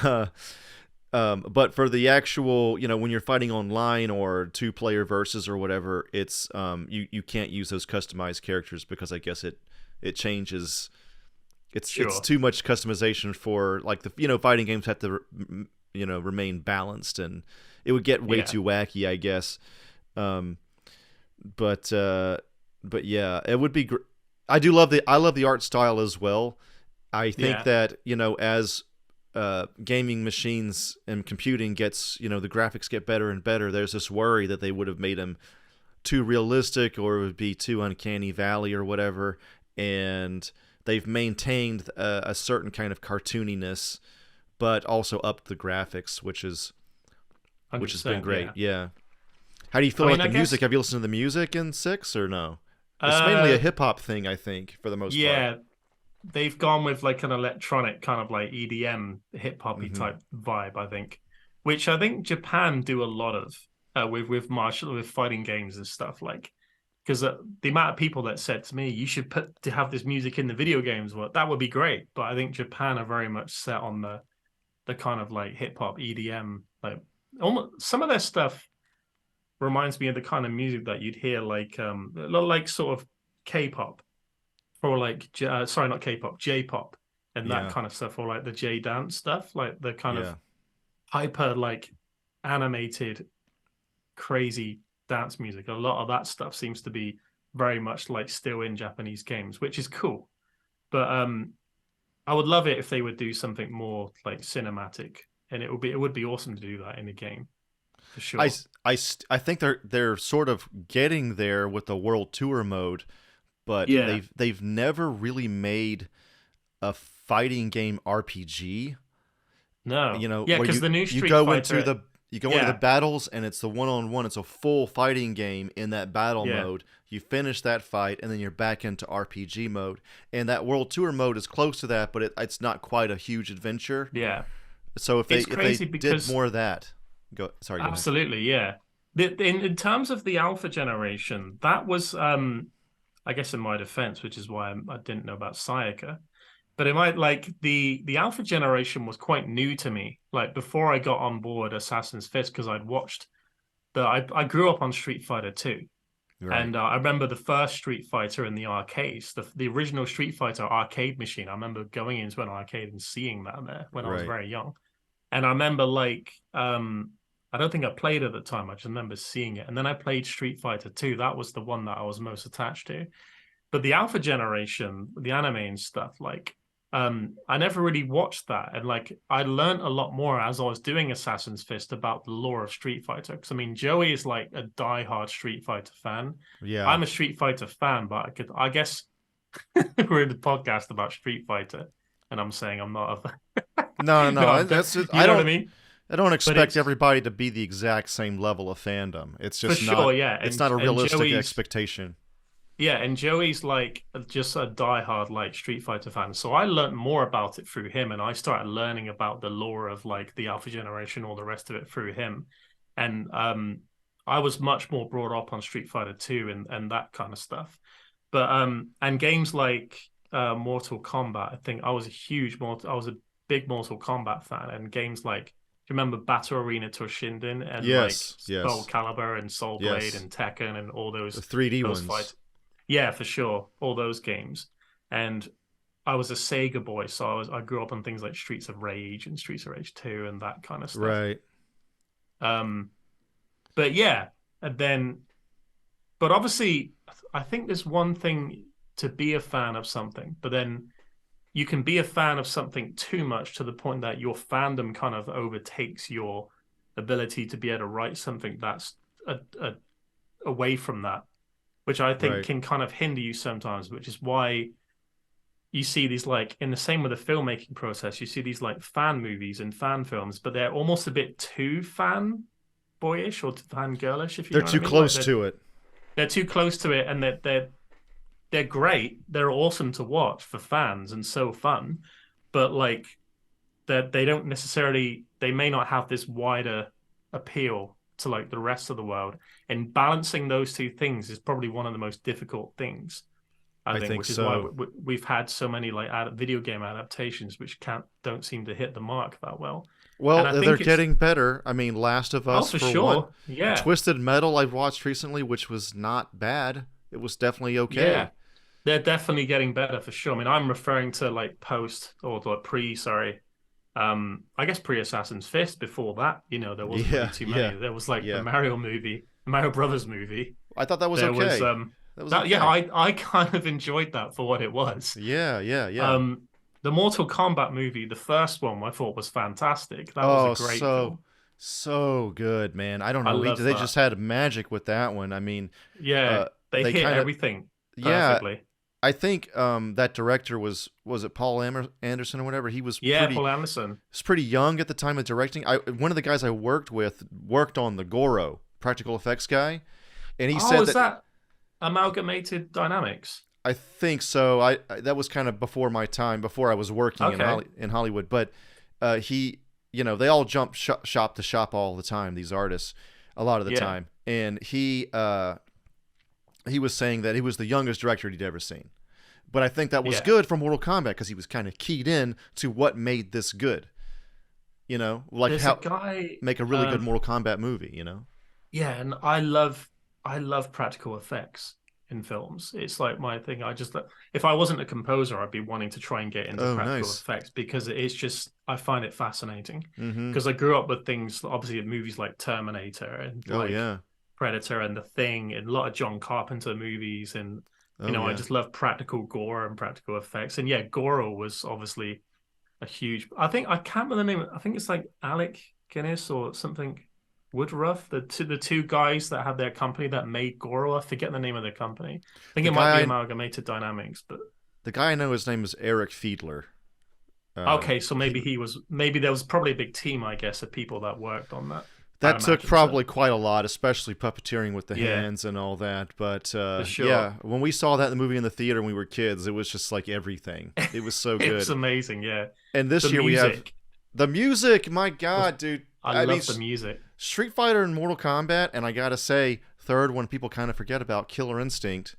but for the actual, when you're fighting online or 2-player versus or whatever, it's you can't use those customized characters, because I guess it changes. It's too much customization for like the fighting games have to remain balanced, and it would get way too wacky, I guess. But yeah, it would be I love the art style as well. I think that, as gaming machines and computing gets, the graphics get better and better, there's this worry that they would have made them too realistic or it would be too uncanny valley or whatever. And they've maintained a certain kind of cartooniness, but also upped the graphics, which has been great. Yeah. How do you feel about the music? Have you listened to the music in 6 or no? It's mainly a hip hop thing, I think, for the most part. Yeah, they've gone with like an electronic kind of like EDM hip hoppy type vibe, I think, which I think Japan do a lot of with fighting games and stuff, like, because the amount of people that said to me, you should have this music in the video games, well, that would be great. But I think Japan are very much set on the kind of like hip hop EDM, like almost some of their stuff reminds me of the kind of music that you'd hear like sort of K-pop, or like sorry, not K-pop, J-pop, and that kind of stuff, or like the J-dance stuff, like the kind of hyper like animated crazy dance music. A lot of that stuff seems to be very much like still in Japanese games, which is cool. But I would love it if they would do something more like cinematic, and it would be awesome to do that in a game. For sure. I think they're sort of getting there with the World Tour mode, but they've never really made a fighting game RPG. No, because the new Street you go Fighter, into the battles and it's the one-on-one. It's a full fighting game in that battle mode. You finish that fight and then you're back into RPG mode. And that World Tour mode is close to that, but it's not quite a huge adventure. Yeah. So if they did more of that. Sorry. Absolutely, yeah. In terms of the Alpha generation, that was, I guess, in my defense, which is why I didn't know about Sayaka. But it might the Alpha generation was quite new to me. Like before I got on board Assassin's Fist, because I'd watched I grew up on Street Fighter 2. Right. And I remember the first Street Fighter in the arcades, the original Street Fighter arcade machine. I remember going into an arcade and seeing that there when I was very young. And I remember I don't think I played at the time. I just remember seeing it. And then I played Street Fighter 2. That was the one that I was most attached to. But the Alpha generation, the anime and stuff, I never really watched that. And I learned a lot more as I was doing Assassin's Fist about the lore of Street Fighter. Because Joey is like a diehard Street Fighter fan. Yeah. I'm a Street Fighter fan, but I guess we're in the podcast about Street Fighter. And I'm saying I'm not a No. That's just, I don't know what I mean? I don't expect everybody to be the exact same level of fandom. It's just it's not a realistic expectation. Yeah, and Joey's just a diehard Street Fighter fan. So I learned more about it through him, and I started learning about the lore of the Alpha generation, all the rest of it through him. And I was much more brought up on Street Fighter 2 and that kind of stuff. But and games like Mortal Kombat, I think I was a big Mortal Kombat fan, and games like, do you remember Battle Arena Toshinden and Soul Calibur and Soul Blade and Tekken and all those the 3D ones? Fights? Yeah, for sure, all those games. And I was a Sega boy, so I grew up on things like Streets of Rage and Streets of Rage 2 and that kind of stuff. Right. But yeah, but obviously, I think there's one thing to be a fan of something, but then you can be a fan of something too much to the point that your fandom kind of overtakes your ability to be able to write something that's away from that, which I think can kind of hinder you sometimes, which is why you see these in the same with the filmmaking process, you see these fan movies and fan films, but they're almost a bit too fan boyish or fan girlish. If you they're too close to it. They're too close to it, and they're great. They're awesome to watch for fans and so fun, but they don't necessarily. They may not have this wider appeal to the rest of the world. And balancing those two things is probably one of the most difficult things. I think, which is why we've had so many video game adaptations which don't seem to hit the mark that well. Well, they're getting better. Last of Us, for sure. One. Yeah. Twisted Metal I've watched recently, which was not bad. It was definitely okay. Yeah. They're definitely getting better for sure. I'm referring to post or pre, I guess pre-Assassin's Fist. Before that, there wasn't really too many. There was the Mario movie, the Mario Brothers movie. I thought that was okay. That was okay. Yeah, I kind of enjoyed that for what it was. Yeah. The Mortal Kombat movie, the first one, I thought was fantastic. That was a Oh, great so film. so good, man. I don't I know. love They that. just had magic with that one. I mean, Yeah, they they hit kind of everything yeah. perfectly. I think that director was it Paul Anderson or whatever. Yeah, Paul Anderson. Was pretty young at the time of directing. I One of the guys I worked with worked on the Goro practical effects guy, and he Oh, said is that that Amalgamated Dynamics? I think so. I that was kind of before my time, before I was working Okay. In Hollywood. But he, they all jump shop to shop all the time. These artists, a lot of the Yeah. time, and he was saying that he was the youngest director he'd ever seen. But I think that was Yeah. good for Mortal Kombat because he was kind of keyed in to what made this good. Like There's a how guy, make a really good Mortal Kombat movie. yeah, and I love practical effects in films. It's like my thing. If I wasn't a composer, I'd be wanting to try and get into Oh, practical nice. effects because it's just I find it fascinating. Mm-hmm. Because I grew up with things, obviously, movies like Terminator and Oh like yeah. Predator and The Thing and a lot of John Carpenter movies. And, Oh I yeah. just love practical gore and practical effects. And yeah, Goro was obviously a huge. I think I can't remember the name. I think it's like Alec Guinness or something. Woodruff, the two guys that had their company that made Goro. I forget the name of their company. I think The it might be guy I Amalgamated Dynamics, but the guy I know, his name is Eric Fiedler. okay, so He maybe there was probably a big team, I guess, of people that worked on that. I'd That took imagine so. probably quite a lot, especially puppeteering with the Yeah, hands and all that. But for sure. yeah, when we saw that in the movie in the theater when we were kids, it was just like everything. It was so It was good. amazing. Yeah, And the this year we have music the music. My was. God, dude! I I mean, love the music. Street Fighter and Mortal Kombat, and I gotta say, third one people kind of forget about, Killer Instinct.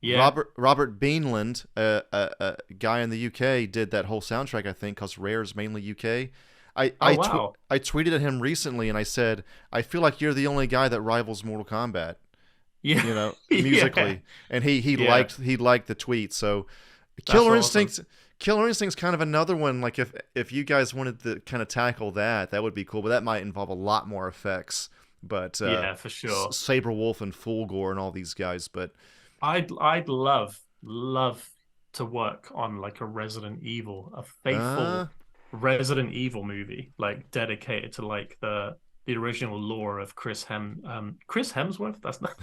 Yeah. Robert Beanland, a guy in the UK, did that whole soundtrack. I think because Rare's mainly UK. Oh wow. I tweeted at him recently and I said, I feel like you're the only guy that rivals Mortal Kombat, Yeah. Yeah. musically. And he Yeah. liked the tweet. So That's Killer awesome. Instinct's Killer Instinct's kind of another one. Like if you guys wanted to kind of tackle that, that would be cool. But that might involve a lot more effects. But Yeah, for sure. Saber Wolf and Fulgore and all these guys. But I'd love to work on like a Resident Evil, a uh, faithful Resident Evil movie, like dedicated to like the original lore of Chris Hemsworth. That's not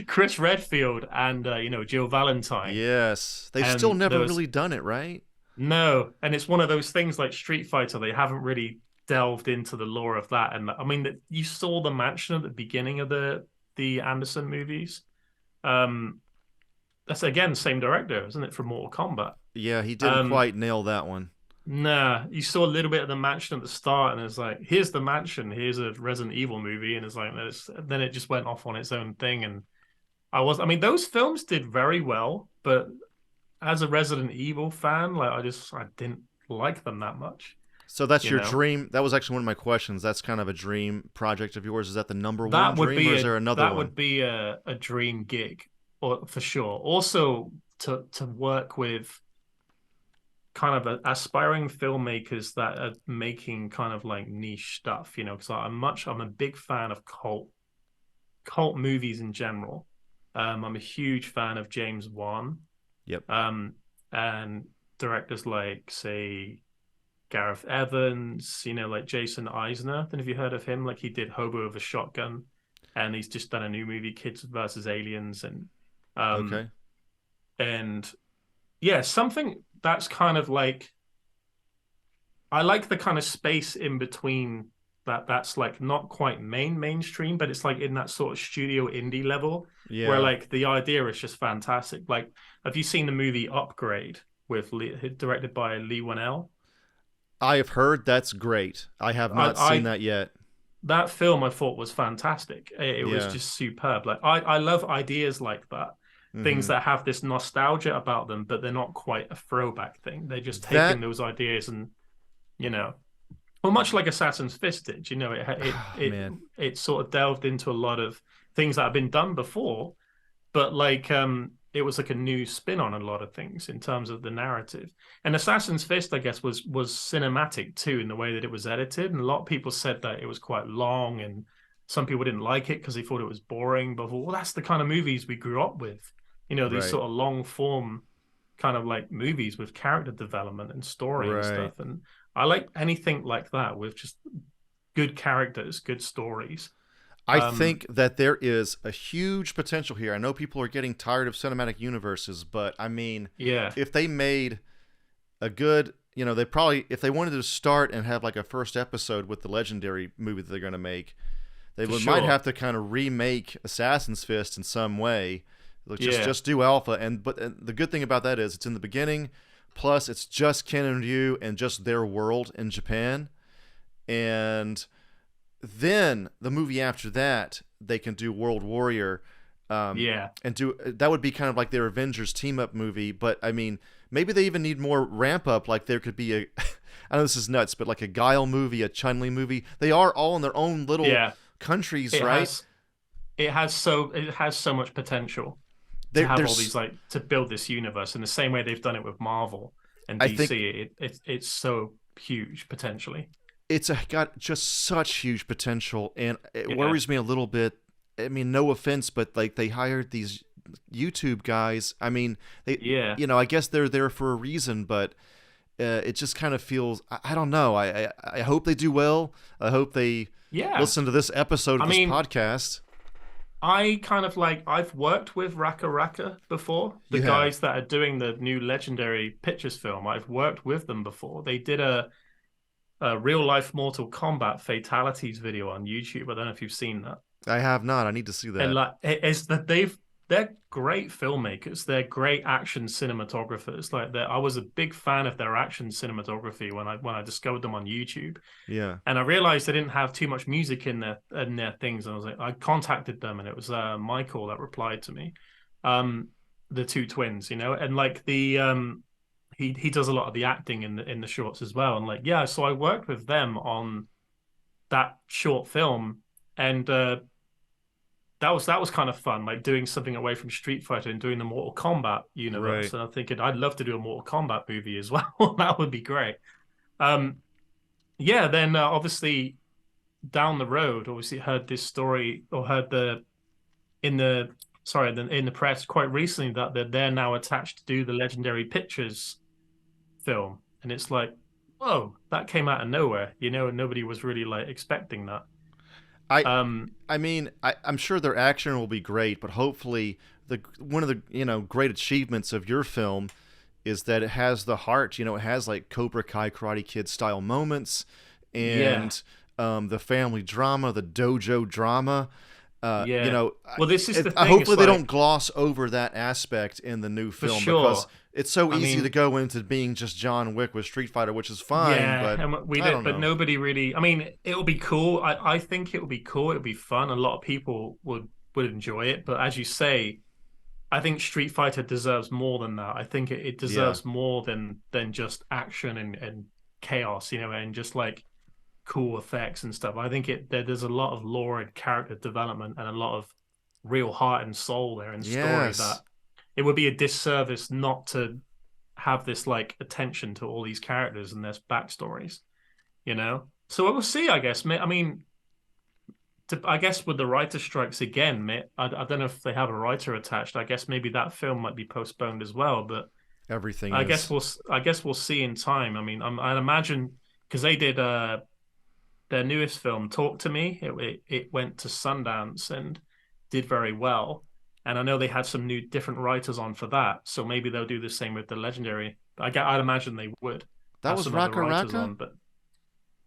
Chris Redfield and Jill Valentine. yes, they've still And there never was really done it, right? no, and it's one of those things like Street Fighter. They haven't really delved into the lore of that. And I mean, you saw the mansion at the beginning of the Anderson movies. Um, that's again same director, isn't it, for Mortal Kombat? Yeah, he didn't Um, quite nail that one. nah, you saw a little bit of the mansion at the start, and it's like, here's the mansion, here's a Resident Evil movie, and it's like, then it just went off on its own thing. And I mean, those films did very well, but as a Resident Evil fan, like I didn't like them that much, So that's you your know. dream. That was actually one of my questions. That's kind of a dream project of yours. Is that the number one That would dream, or be is there another that one? would be a dream gig, or for sure. Also, to work with kind of aspiring filmmakers that are making kind of like niche stuff, because I'm a big fan of cult movies in general. I'm a huge fan of James Wan, Yep. and directors like, say, Gareth Evans, like Jason Eisner. I don't know if you heard of him. Like he did Hobo with a Shotgun, and he's just done a new movie, Kids versus Aliens, um Okay. and yeah, something that's kind of like I like the kind of space in between that's like not quite mainstream, but it's like in that sort of studio indie level where Yeah. like the idea is just fantastic. Like, have you seen the movie Upgrade directed by Lee Winnell? I have heard that's great. I have not seen I that yet. That film I thought was fantastic. It was Yeah. just superb. Like I love ideas like that. Things Mm-hmm. that have this nostalgia about them, but they're not quite a throwback thing. They're just taking That. those ideas and you know, well, much like Assassin's Fist did. Man. It sort of delved into a lot of things that have been done before, but like it was like a new spin on a lot of things in terms of the narrative. And Assassin's Fist, I guess, was cinematic too in the way that it was edited. And a lot of people said that it was quite long, and some people didn't like it because they thought it was boring. But well, that's the kind of movies we grew up with, these Right. sort of long form. kind of like movies with character development and story and Right. stuff. And I like anything like that with just good characters, good stories. I Um, think that there is a huge potential here. I know people are getting tired of cinematic universes, but I mean, yeah, if they made a good, they probably, if they wanted to start and have like a first episode with the legendary movie that they're going to make, they for might sure. have to kind of remake Assassin's Fist in some way. Like, Yeah, just do Alpha, and the good thing about that is it's in the beginning, plus it's just Ken and Ryu and just their world in Japan, and then the movie after that they can do World Warrior, yeah, and do that would be kind of like their Avengers team up movie. But I mean, maybe they even need more ramp up. Like there could be a, I know this is nuts, but like a Guile movie, a Chun-Li movie. They are all in their own little yeah. countries, It right? has it has so much potential to have all these There's, like to build this universe in the same way they've done it with Marvel and I think DC. It's so huge potentially. got just such huge potential, and it Yeah, worries me a little bit. I mean, no offense, but like they hired these YouTube guys. I mean, yeah, I guess they're there for a reason, but it just kind of feels. I don't know. I hope they do well. I hope they yeah. listen to this episode I of this mean, podcast. I kind of like I've worked with Raka Raka before. The You have. guys that are doing the new Legendary Pictures film, I've worked with them before. They did a real life Mortal Kombat fatalities video on YouTube. I don't know if you've seen that. I have not. I need to see And that. like it's that they're great filmmakers. They're great action cinematographers. Like I was a big fan of their action cinematography when I discovered them on YouTube. Yeah. And I realized they didn't have too much music in their things. And I was like, I contacted them, and it was Michael that replied to me, the two twins, and like he does a lot of the acting in the shorts as well. And like, yeah, so I worked with them on that short film, and that was kind of fun, like doing something away from Street Fighter and doing the Mortal Kombat universe. Right. And I'm thinking I'd love to do a Mortal Kombat movie as well. That would be great. Um, yeah, then obviously down the road, obviously heard this story or heard in the in the press quite recently that they're now attached to do the Legendary Pictures film, and it's like, whoa, that came out of nowhere, and nobody was really like expecting that. I Um, I mean, I'm sure their action will be great, but hopefully the one of the great achievements of your film is that it has the heart. It has like Cobra Kai, Karate Kid style moments, yeah, and the family drama, the dojo drama. yeah. Well, this is the thing. Hopefully It's they like don't gloss over that aspect in the new for film, because sure. it's so I easy to mean, go into being just John Wick with Street Fighter, which is fine, yeah, but and we I did, don't but know. nobody really. I mean, it'll be cool. I think it'll be cool. It'll be fun. A lot of people would enjoy it. But as you say, I think Street Fighter deserves more than that. I think it Yeah. deserves more than just action and chaos, and just like cool effects and stuff. I think there's a lot of lore and character development and a lot of real heart and soul there and story that Yes. it would be a disservice not to have this like attention to all these characters and their backstories. So we'll see, I guess. I mean, I guess with the writer strikes again, mate, I don't know if they have a writer attached. I guess maybe that film might be postponed as well. But Everything I guess is. we'll see in time. I mean, I'd imagine because they did their newest film, Talk to Me. It went to Sundance and did very well. And I know they had some new different writers on for that. So maybe they'll do the same with the Legendary. I'd imagine they would That have was some other Raka writers Raka? on. But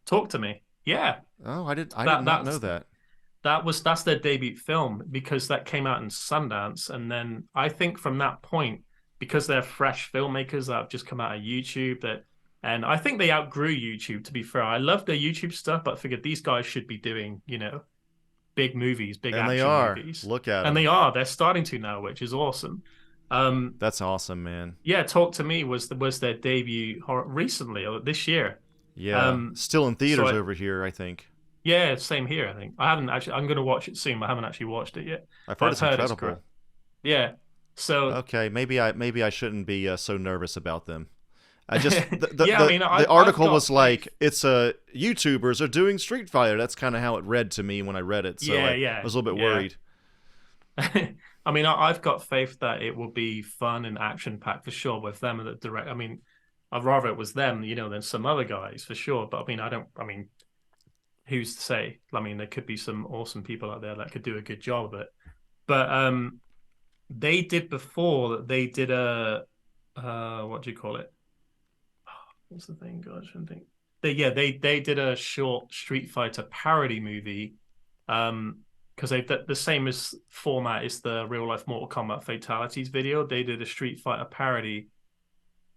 Talk to Me, yeah, Oh, I did that not know that's that. that's their debut film because that came out in Sundance, and then I think from that point, because they're fresh filmmakers that have just come out of YouTube, and I think they outgrew YouTube. To be fair, I love their YouTube stuff, but I figured these guys should be doing big movies, big And they action are. movies, Look at and they them. are. They're starting to now, which is awesome. That's awesome, man. Yeah, Talk to Me was their debut recently or this year. Yeah. Um, Still in so theaters over here, I think. yeah, same here. I think I haven't actually. I'm going to watch it soon, but I haven't actually watched it yet. I've But heard I've it's heard it's great. incredible. Yeah. So Okay, maybe I shouldn't be so nervous about them. I just yeah, I mean, the I've article got was like faith. it's YouTubers are doing Street Fighter. That's kind of how it read to me when I read it. So Yeah, I yeah, was a little bit yeah. worried. I mean, I've got faith that it will be fun and action packed for sure with them and the direct. I mean, I'd rather it was them, than some other guys for sure. But I mean, I don't. I mean, who's to say? I mean, there could be some awesome people out there that could do a good job of it. But they did before that. They did a what do you call it? What's the thing? God, I shouldn't think. They did a short Street Fighter parody movie. Because they've the same as format is the real life Mortal Kombat Fatalities video. They did a Street Fighter parody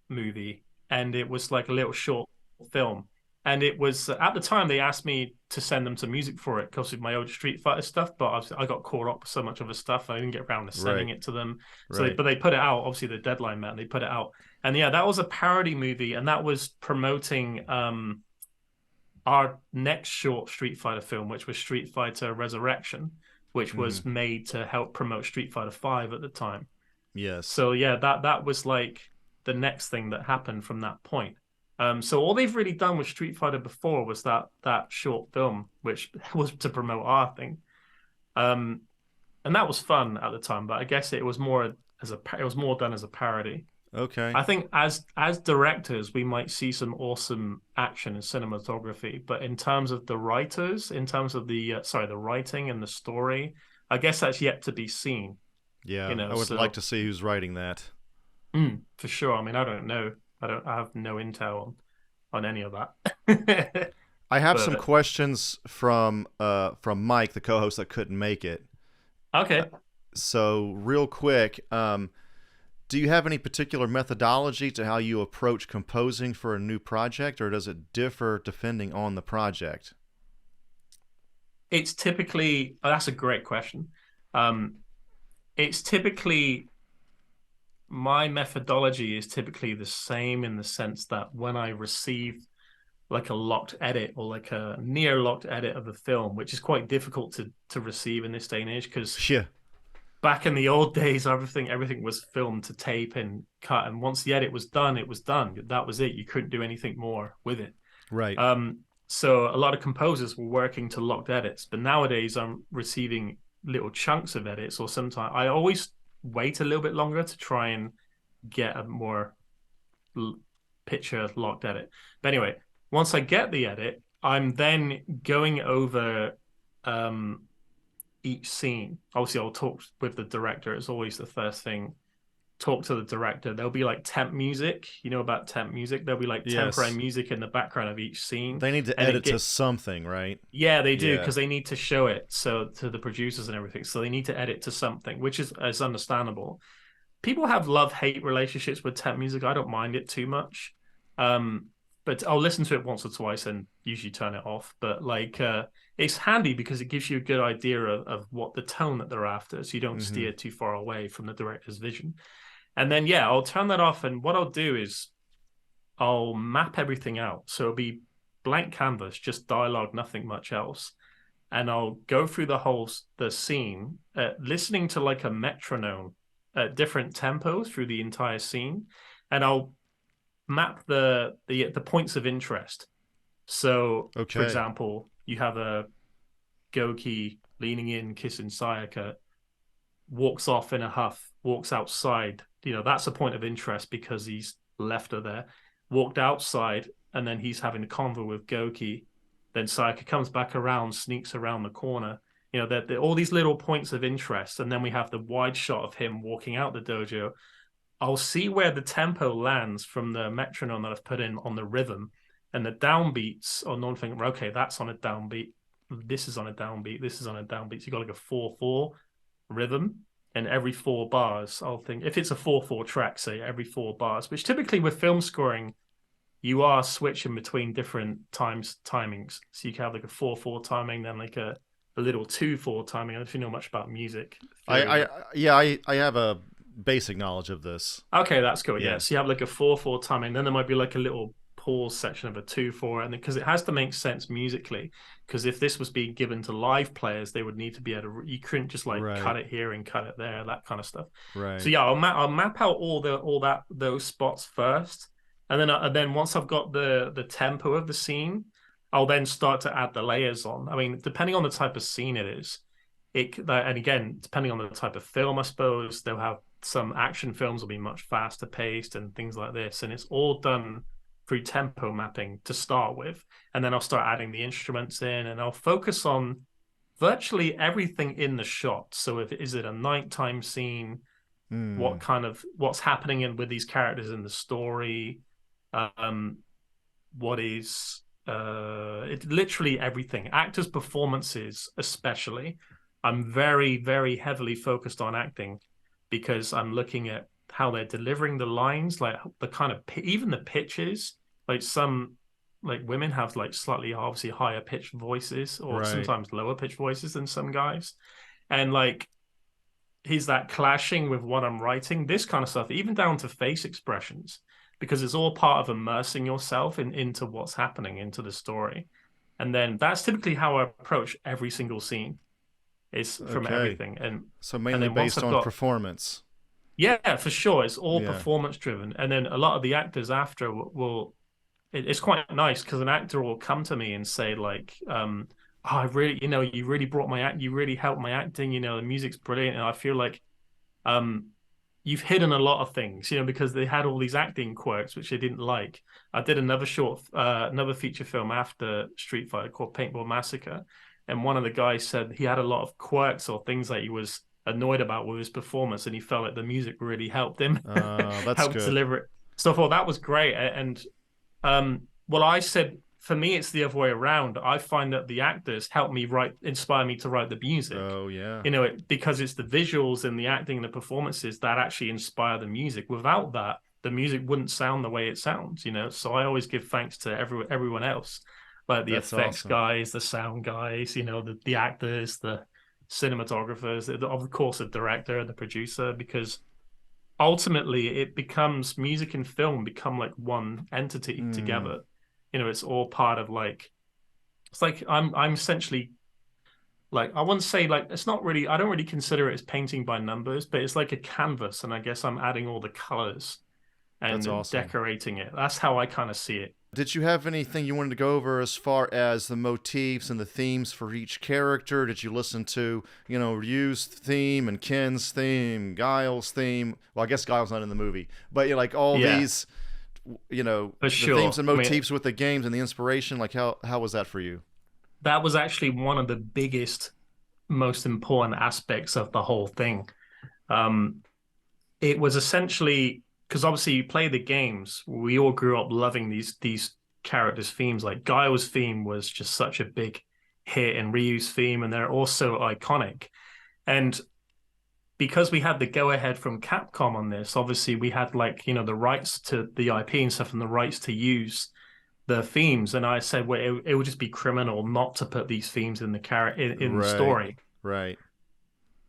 movie, and it was like a little short film. And it was at the time they asked me to send them some music for it because of my old Street Fighter stuff, but I got caught up with so much other stuff I didn't get around to sending Right. it to them. So, Right. but they put it out. Obviously, the deadline met, and they put it out. And yeah, that was a parody movie, and that was promoting our next short Street Fighter film, which was Street Fighter Resurrection, which Mm-hmm. was made to help promote Street Fighter 5 at the time. Yes. So yeah, that was like the next thing that happened from that point. So all they've really done with Street Fighter before was that short film, which was to promote our thing. Um, and that was fun at the time, but I guess it was more done as a parody. Okay. I think as directors, we might see some awesome action and cinematography, but in terms of the writers, in terms of the writing and the story, I guess that's yet to be seen. Yeah, I would like So to see who's writing that. for sure. I mean, I don't know. I have no intel on any of that. I have some But questions from Mike, the co-host that couldn't make it. Uh, okay. so real quick, do you have any particular methodology to how you approach composing for a new project, or does it differ depending on the project? It's typically that's a great question. Um, it's typically my methodology is typically the same in the sense that when I receive like a locked edit or like a near locked edit of a film, which is quite difficult to receive in this day and age because Yeah. back in the old days, everything was filmed to tape and cut, and once the edit was done, it was done. That was it. You couldn't do anything more with it. Right. So a lot of composers were working to locked edits, but nowadays I'm receiving little chunks of edits, or sometimes I always wait a little bit longer to try and get a more picture locked edit. But anyway, once I get the edit, I'm then going over um, each scene. Obviously, I'll talk with the director. It's always the first thing. Talk to the director. There'll be like temp music. You know about temp music? There'll be like temporary Yes. music in the background of each scene. They need to And edit to something, right? yeah, they do Yeah. because they need to show it so to the producers and everything. So they need to edit to something, which is understandable. People have love-hate relationships with temp music. I don't mind it too much. Um, but I'll listen to it once or twice and usually turn it off. But like it's handy because it gives you a good idea of what the tone that they're after, so you don't Mm-hmm. steer too far away from the director's vision. And then yeah, I'll turn that off. And what I'll do is I'll map everything out. So it'll be blank canvas, just dialogue, nothing much else. And I'll go through the scene, listening to like a metronome at different tempos through the entire scene, and I'll map the points of interest. So, for Okay. example, you have a Goki leaning in, kissing Sayaka, walks off in a huff, walks outside. That's a point of interest because he's left her there. Walked outside, and then he's having a convo with Goki. Then Sayaka comes back around, sneaks around the corner. They're all these little points of interest, and then we have the wide shot of him walking out the dojo. I'll see where the tempo lands from the metronome that I've put in on the rhythm, and the downbeats or non thing. Okay, that's on a downbeat. This is on a downbeat. This is on a downbeat. So you got like a 4/4 rhythm, and every 4 bars, I'll think if it's a 4/4 track, say every 4 bars, which typically with film scoring, you are switching between different timings. So you can have like a 4/4 timing, then like a little 2/4 timing. I don't know if you know much about music theory. I have a basic knowledge of this. Okay, that's cool. Yeah. Yeah. So you have like a 4/4 timing, then there might be like a little pause section of a 2/4, and because it has to make sense musically. Because if this was being given to live players, they would need to be able to. You couldn't just like Right. cut it here and cut it there, that kind of stuff. Right. So yeah, I'll map out those spots first, and then once I've got the tempo of the scene, I'll then start to add the layers on. I mean, depending on the type of scene it is, And again, depending on the type of film, I suppose they'll have some action films will be much faster paced and things like this, and it's all done through tempo mapping to start with, and then I'll start adding the instruments in, and I'll focus on virtually everything in the shot. So if is it a nighttime scene, what's happening with these characters in the story, what is it literally everything, actors' performances especially. I'm very, very heavily focused on acting because I'm looking at how they're delivering the lines, like the kind of even the pitches. Like some like women have like slightly obviously higher pitched voices, or sometimes lower pitched voices than some guys, and like is that clashing with what I'm writing? This kind of stuff, even down to face expressions, because it's all part of immersing yourself into what's happening, into the story. And then that's typically how I approach every single scene, is from everything. And so mainly based on performance. Yeah, for sure. It's all performance driven. And then a lot of the actors after will it's quite nice because an actor will come to me and say like, oh, I really, you really brought my act, you really helped my acting, the music's brilliant. And I feel like you've hidden a lot of things, because they had all these acting quirks, which they didn't like. I did another feature film after Street Fighter called Paintball Massacre. And one of the guys said he had a lot of quirks or things that he was annoyed about with his performance, and he felt like the music really helped him helped deliver it. So I thought that was great. And well, I said, for me, it's the other way around. I find that the actors help me inspire me to write the music. Oh, yeah. Because it's the visuals and the acting and the performances that actually inspire the music. Without that, the music wouldn't sound the way it sounds, So I always give thanks to everyone else, like the effects guys, the sound guys, the actors, the cinematographers, of course, the director and the producer, because ultimately it becomes music and film become like one entity together. It's all part of it's like I'm essentially like, I wouldn't say like, it's not really, I don't really consider it as painting by numbers, but it's like a canvas, and I guess I'm adding all the colors and decorating it. That's how I kind of see it. Did you have anything you wanted to go over as far as the motifs and the themes for each character? Did you listen to, Ryu's theme and Ken's theme, Guile's theme? Well, I guess Guile's not in the movie, but like all these, the themes and motifs with the games and the inspiration. Like how was that for you? That was actually one of the biggest, most important aspects of the whole thing. It was essentially, because obviously you play the games, we all grew up loving these characters' themes. Like Guile's theme was just such a big hit, and Ryu's theme, and they're also iconic. And because we had the go-ahead from Capcom on this, obviously we had the rights to the IP and stuff, and the rights to use the themes. And I said, well, it would just be criminal not to put these themes in the story. Right.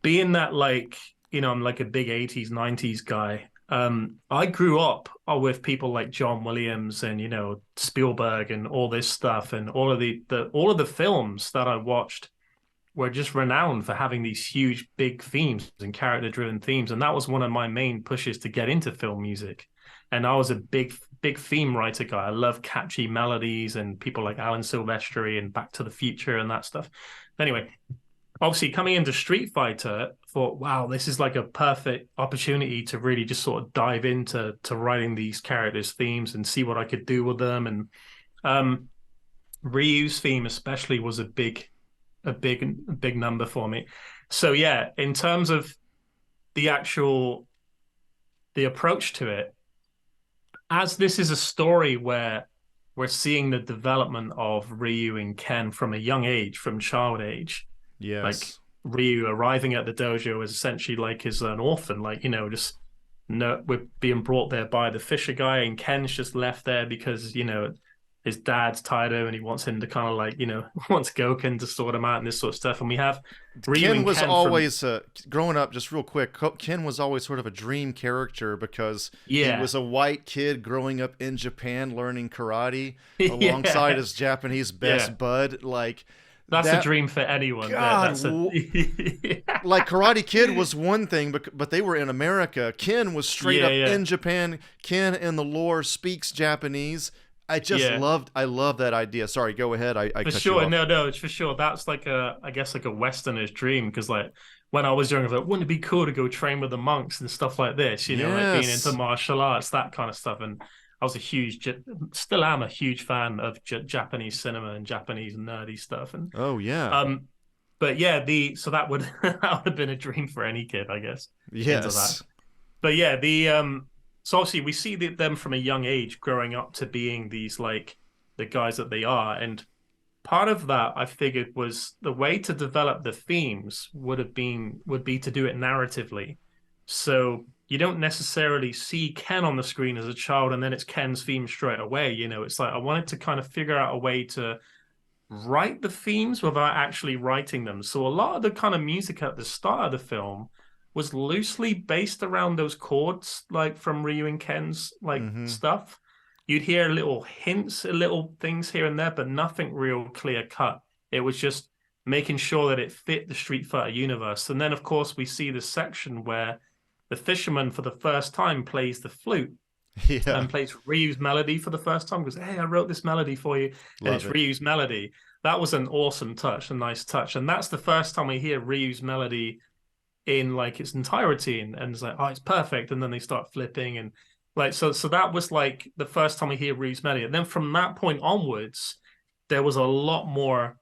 Being that I'm like a big 80s, 90s guy. I grew up with people like John Williams and Spielberg and all this stuff, and all of the films that I watched were just renowned for having these huge big themes and character driven themes, and that was one of my main pushes to get into film music. And I was a big theme writer guy. I love catchy melodies and people like Alan Silvestri and Back to the Future and that stuff. Anyway, obviously coming into Street Fighter, thought, wow, this is like a perfect opportunity to really just sort of dive into writing these characters' themes and see what I could do with them. And Ryu's theme especially was a big number for me. So yeah, in terms of the approach to it, as this is a story where we're seeing the development of Ryu and Ken from a young age, from child age. Yes. Like Ryu arriving at the dojo is essentially like as an orphan, we're being brought there by the Fisher guy, and Ken's just left there because, his dad's tired of him and he wants him to kind of wants Goken to sort him out and this sort of stuff. And we have Ryu Ken was always growing up, just real quick, Ken was always sort of a dream character because he was a white kid growing up in Japan learning karate alongside his Japanese best bud. That's a dream for anyone. God, like Karate Kid was one thing, but they were in America. Ken was straight up in Japan. Ken in the lore speaks Japanese, Yeah. I love that idea. Sorry, go ahead. I For cut you sure, off. no, it's for sure. That's like I guess like a Westerner's dream because like when I was younger, I was like, wouldn't it be cool to go train with the monks and stuff like this? You know, like being into Yes. martial arts, that kind of stuff. And I was a huge, still am a huge fan of Japanese cinema and Japanese nerdy stuff. And Oh yeah. um, but yeah, the so that would that would have been a dream for any kid, I guess, into that. Yes. But yeah, the so obviously we see them from a young age growing up to being these like the guys that they are, and part of that I figured was the way to develop the themes would be to do it narratively. So you don't necessarily see Ken on the screen as a child and then it's Ken's theme straight away. You know, it's like I wanted to kind of figure out a way to write the themes without actually writing them. So a lot of the kind of music at the start of the film was loosely based around those chords, like from Ryu and Ken's like Mm-hmm. stuff. You'd hear little hints, little things here and there, but nothing real clear cut. It was just making sure that it fit the Street Fighter universe. And then, of course, we see this section where the fisherman, for the first time, plays the flute Yeah. and plays Ryu's melody for the first time. Goes, hey, I wrote this melody for you, and Love it's it. Ryu's melody. That was an awesome touch, a nice touch, and that's the first time we hear Ryu's melody in like its entirety, and it's like, oh, it's perfect. And then they start flipping and like so that was like the first time we hear Ryu's melody. And then from that point onwards, there was a lot more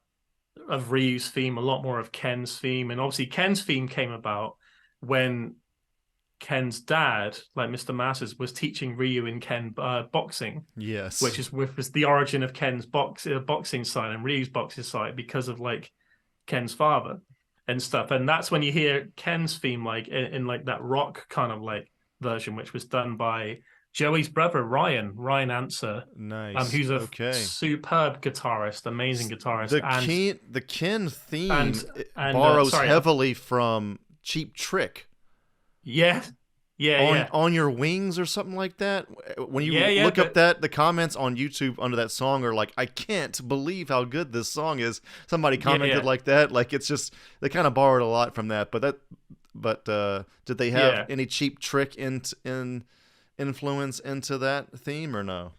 of Ryu's theme, a lot more of Ken's theme, and obviously Ken's theme came about when Ken's dad, like Mr. Masters, was teaching Ryu and Ken boxing, Yes. which was the origin of Ken's boxing side and Ryu's boxing side because of like Ken's father and stuff. And that's when you hear Ken's theme like in like that rock kind of like version, which was done by Joey's brother Ryan Answer, Nice. who's a Okay. superb guitarist, amazing guitarist, The Ken theme and borrows sorry, heavily from Cheap Trick. yeah, yeah. On your wings or something like that. When you Yeah, look up but that, the comments on YouTube under that song are like, I can't believe how good this song is. Somebody commented yeah, like that. Like, it's just, they kind of borrowed a lot from that. But did they have yeah. any Cheap Trick in influence into that theme or no?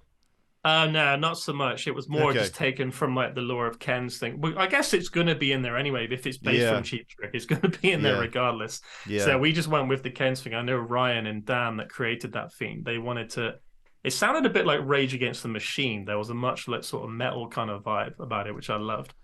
No, not so much. It was more Okay. just taken from like the lore of Ken's thing. Well, I guess it's going to be in there anyway. If it's based Yeah. from Cheap Trick, it's going to be in there Yeah. regardless. Yeah. So we just went with the Ken's thing. I know Ryan and Dan that created that theme. They wanted to. It sounded a bit like Rage Against the Machine. There was a much like sort of metal kind of vibe about it, which I loved.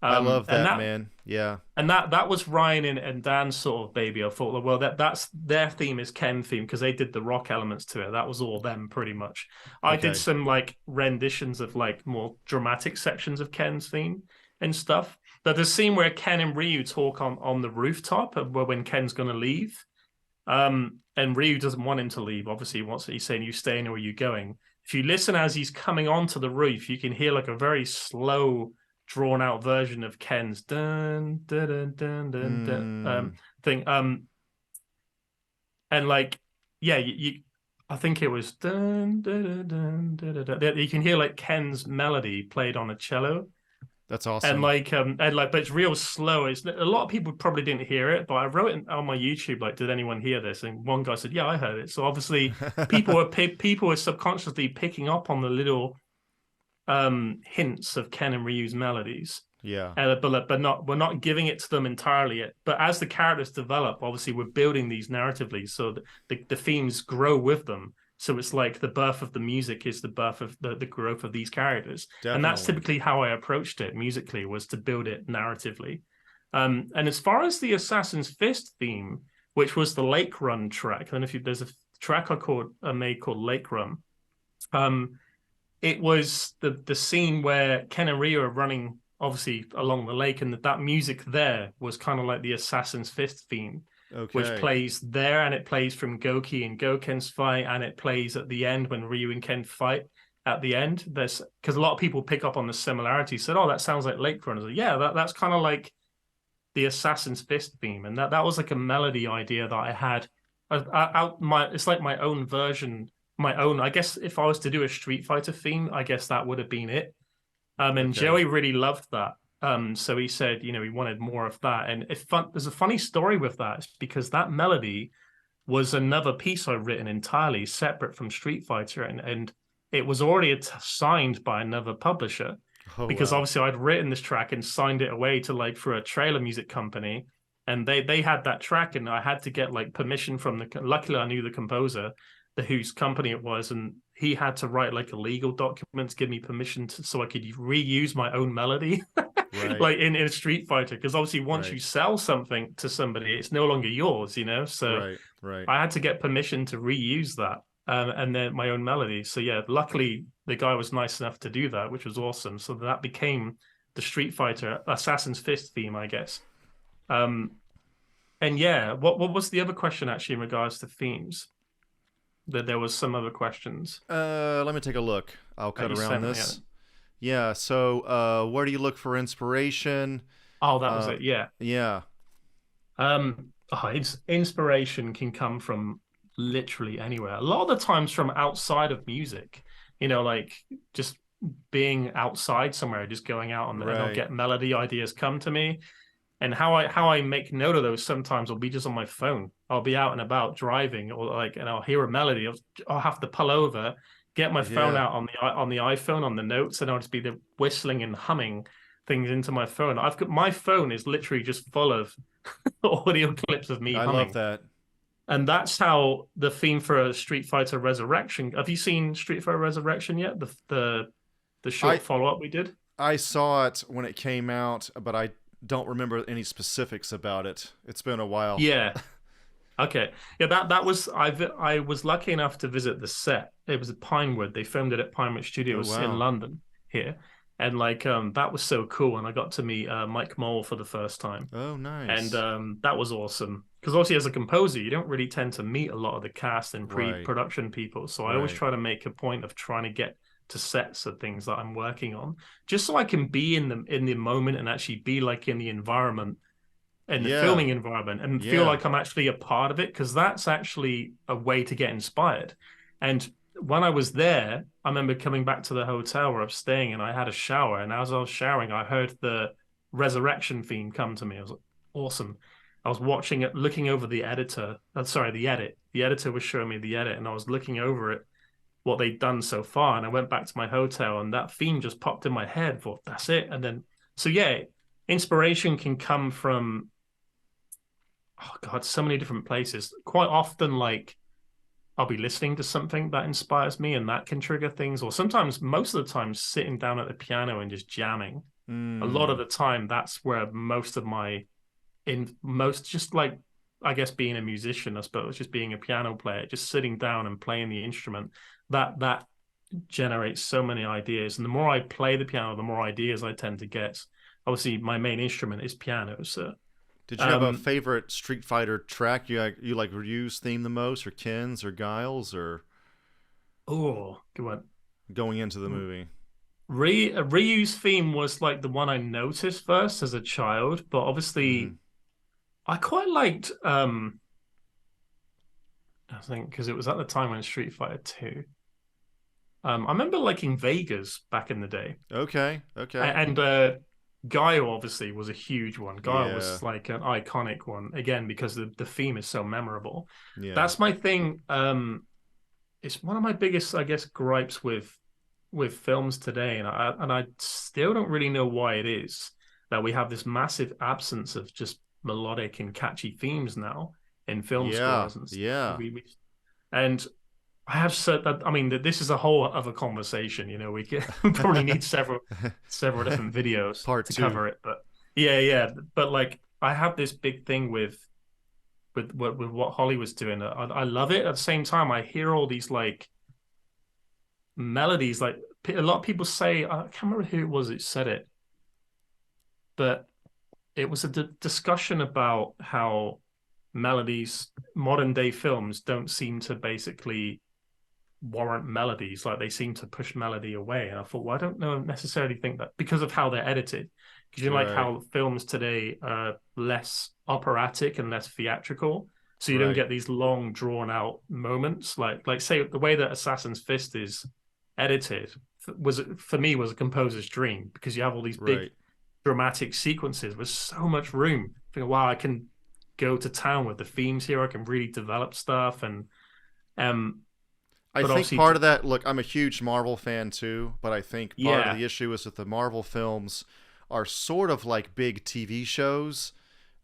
I love And that, that man. Yeah. that was Ryan and Dan's sort of baby. I thought, well, that's their theme is Ken theme because they did the rock elements to it. That was all them pretty much. I did Okay. some like renditions of like more dramatic sections of Ken's theme and stuff. But the scene where Ken and Ryu talk on the rooftop when Ken's gonna leave, and Ryu doesn't want him to leave. Obviously, he's saying, "You staying or are you going?" If you listen as he's coming onto the roof, you can hear like a very slow drawn out version of Ken's dun dun dun dun dun, dun thing. And like yeah, you I think it was dun dun dun dun dun, dun. You can hear like Ken's melody played on a cello. That's awesome. But it's real slow. It's a lot of people probably didn't hear it, but I wrote it on my YouTube. Like, did anyone hear this? And one guy said, "Yeah, I heard it." So obviously, people were subconsciously picking up on the little hints of Ken and Ryu's melodies. Yeah. But not we're not giving it to them entirely yet. But as the characters develop, obviously we're building these narratively, so the themes grow with them. So it's like the birth of the music is the birth of the growth of these characters, and that's Definitely. typically how I approached it musically, was to build it narratively. And as far as the Assassin's Fist theme, which was the Lake Run track, and if there's a track I made called Lake Run. It was the scene where Ken and Ryu are running obviously along the lake, and that music there was kind of like the Assassin's Fist theme, which Okay. plays there, and it plays from Goki and Goken's fight, and it plays at the end when Ryu and Ken fight at the end. There's because a lot of people pick up on the similarity, said, "Oh, that sounds like Lake Runners." Like, yeah, that's kind of like the Assassin's Fist theme, and that was like a melody idea that I had. It's like my own version, my own. I guess if I was to do a Street Fighter theme, I guess that would have been it. And Okay. Joey really loved that. So he said, he wanted more of that. And there's a funny story with that. It's because that melody was another piece I've written entirely separate from Street Fighter. And it was already signed by another publisher, Oh because wow. obviously I'd written this track and signed it away to like for a trailer music company, and they had that track, and I had to get like permission from the. Luckily, I knew the composer, the whose company it was, and he had to write like a legal document to give me permission so I could reuse my own melody, Right. like in Street Fighter. Because obviously, once Right. you sell something to somebody, it's no longer yours, you know. So Right. Right. I had to get permission to reuse that, and then my own melody. So yeah, luckily the guy was nice enough to do that, which was awesome. So that became the Street Fighter Assassin's Fist theme, I guess. Um, and yeah, what was the other question actually in regards to themes? That there was some other questions Let me take a look. I'll that cut you around sent me. this. Yeah. So, where do you look for inspiration? Oh, that was Uh, it. Yeah. yeah. It's inspiration can come from literally anywhere. A lot of the times from outside of music, like just being outside somewhere, just going out and I'll Right. get melody ideas come to me. And how I make note of those sometimes will be just on my phone. I'll be out and about driving, or like, and I'll hear a melody. I'll have to pull over, get my phone Yeah. out on the iPhone on the notes, and I'll just be the whistling and humming things into my phone. I've got my phone is literally just full of audio clips of me I love humming. that. And that's how the theme for Street Fighter Resurrection. Have you seen Street Fighter Resurrection yet? The I short follow up we did. I saw it when it came out, but I don't remember any specifics about it. It's been a while. Yeah. Okay. Yeah, that was I was lucky enough to visit the set. It was at Pinewood. They filmed it at Pinewood Oh Studios in wow. London here. And like that was so cool. And I got to meet Mike Mole for the first time. Oh And nice. that was awesome. Because obviously as a composer, you don't really tend to meet a lot of the cast and Right. pre-production people. So I always Right. try to make a point of trying to get to sets of things that I'm working on, just so I can be in the moment and actually be like in the environment, in the Yeah. filming environment, and feel Yeah. like I'm actually a part of it, because that's actually a way to get inspired. And when I was there, I remember coming back to the hotel where I was staying, and I had a shower, and as I was showering, I heard the Resurrection theme come to me. I was like, awesome. I was watching it, looking over the editor. Sorry, the edit. The editor was showing me the edit, and I was looking over it, what they'd done so far. And I went back to my hotel, and that theme just popped in my head. Thought that's it. And then, so yeah, inspiration can come from, oh God, so many different places. Quite often, like I'll be listening to something that inspires me, and that can trigger things. Or sometimes, most of the time, sitting down at the piano and just jamming. A lot of Mm. the time, that's where most of my in most just like, I guess, being a musician, I suppose, just being a piano player, just sitting down and playing the instrument, that generates so many ideas. And the more I play the piano, the more ideas I tend to get. Obviously, my main instrument is piano, so Did you have a um, favorite Street Fighter track you like Ryu's theme the most, or Ken's, or Guile's, or oh, good one. going into the movie? Ryu's theme was like the one I noticed first as a child, but Mm. obviously I quite liked I think because it was at the time when Street Fighter 2. I remember liking Vegas back in the day. Okay. Okay. And Guile obviously was a huge one. Guile Yeah. was like an iconic one again because the theme is so memorable. Yeah. That's my thing. It's one of my biggest, I guess, gripes with films today, and I still don't really know why it is that we have this massive absence of just melodic and catchy themes now in film Yeah. scores, and Yeah. and I have said that. I mean, that this is a whole other conversation. We could probably need several different videos Part to two. cover it, but yeah. But like, I have this big thing with what Hollywood's doing. I love it. At the same time, I hear all these like melodies. Like a lot of people say, I can't remember who it was that said it, but it was a discussion about how melodies, modern day films, don't seem to basically warrant melodies. Like they seem to push melody away. And I thought, well, I don't know necessarily think that because of how they're edited. Because like Right. how films today are less operatic and less theatrical. So you don't Right. get these long drawn out moments. Like say the way that Assassin's Fist is edited was, for me, was a composer's dream, because you have all these big Right. dramatic sequences with so much room. I think, wow, I can go to town with the themes here. I can really develop stuff. And um I But think obviously, part of that, look, I'm a huge Marvel fan too, but I think part of yeah, the issue is that the Marvel films are sort of like big TV shows.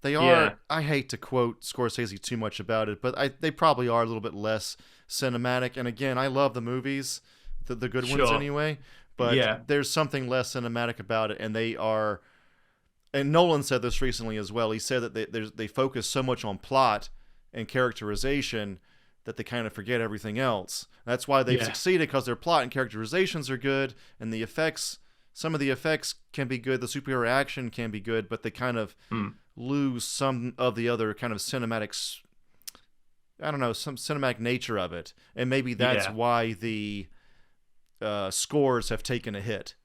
They yeah, are, I hate to quote Scorsese too much about it, but they probably are a little bit less cinematic. And again, I love the movies, the good ones sure, anyway, but yeah, there's something less cinematic about it. And they are, and Nolan said this recently as well. He said that they focus so much on plot and characterization that they kind of forget everything else. That's why they've yeah, succeeded, because their plot and characterizations are good, and the effects. Some of the effects can be good. The superhero action can be good, but they kind of mm, lose some of the other kind of cinematics. I don't know, some cinematic nature of it, and maybe that's yeah. why the scores have taken a hit.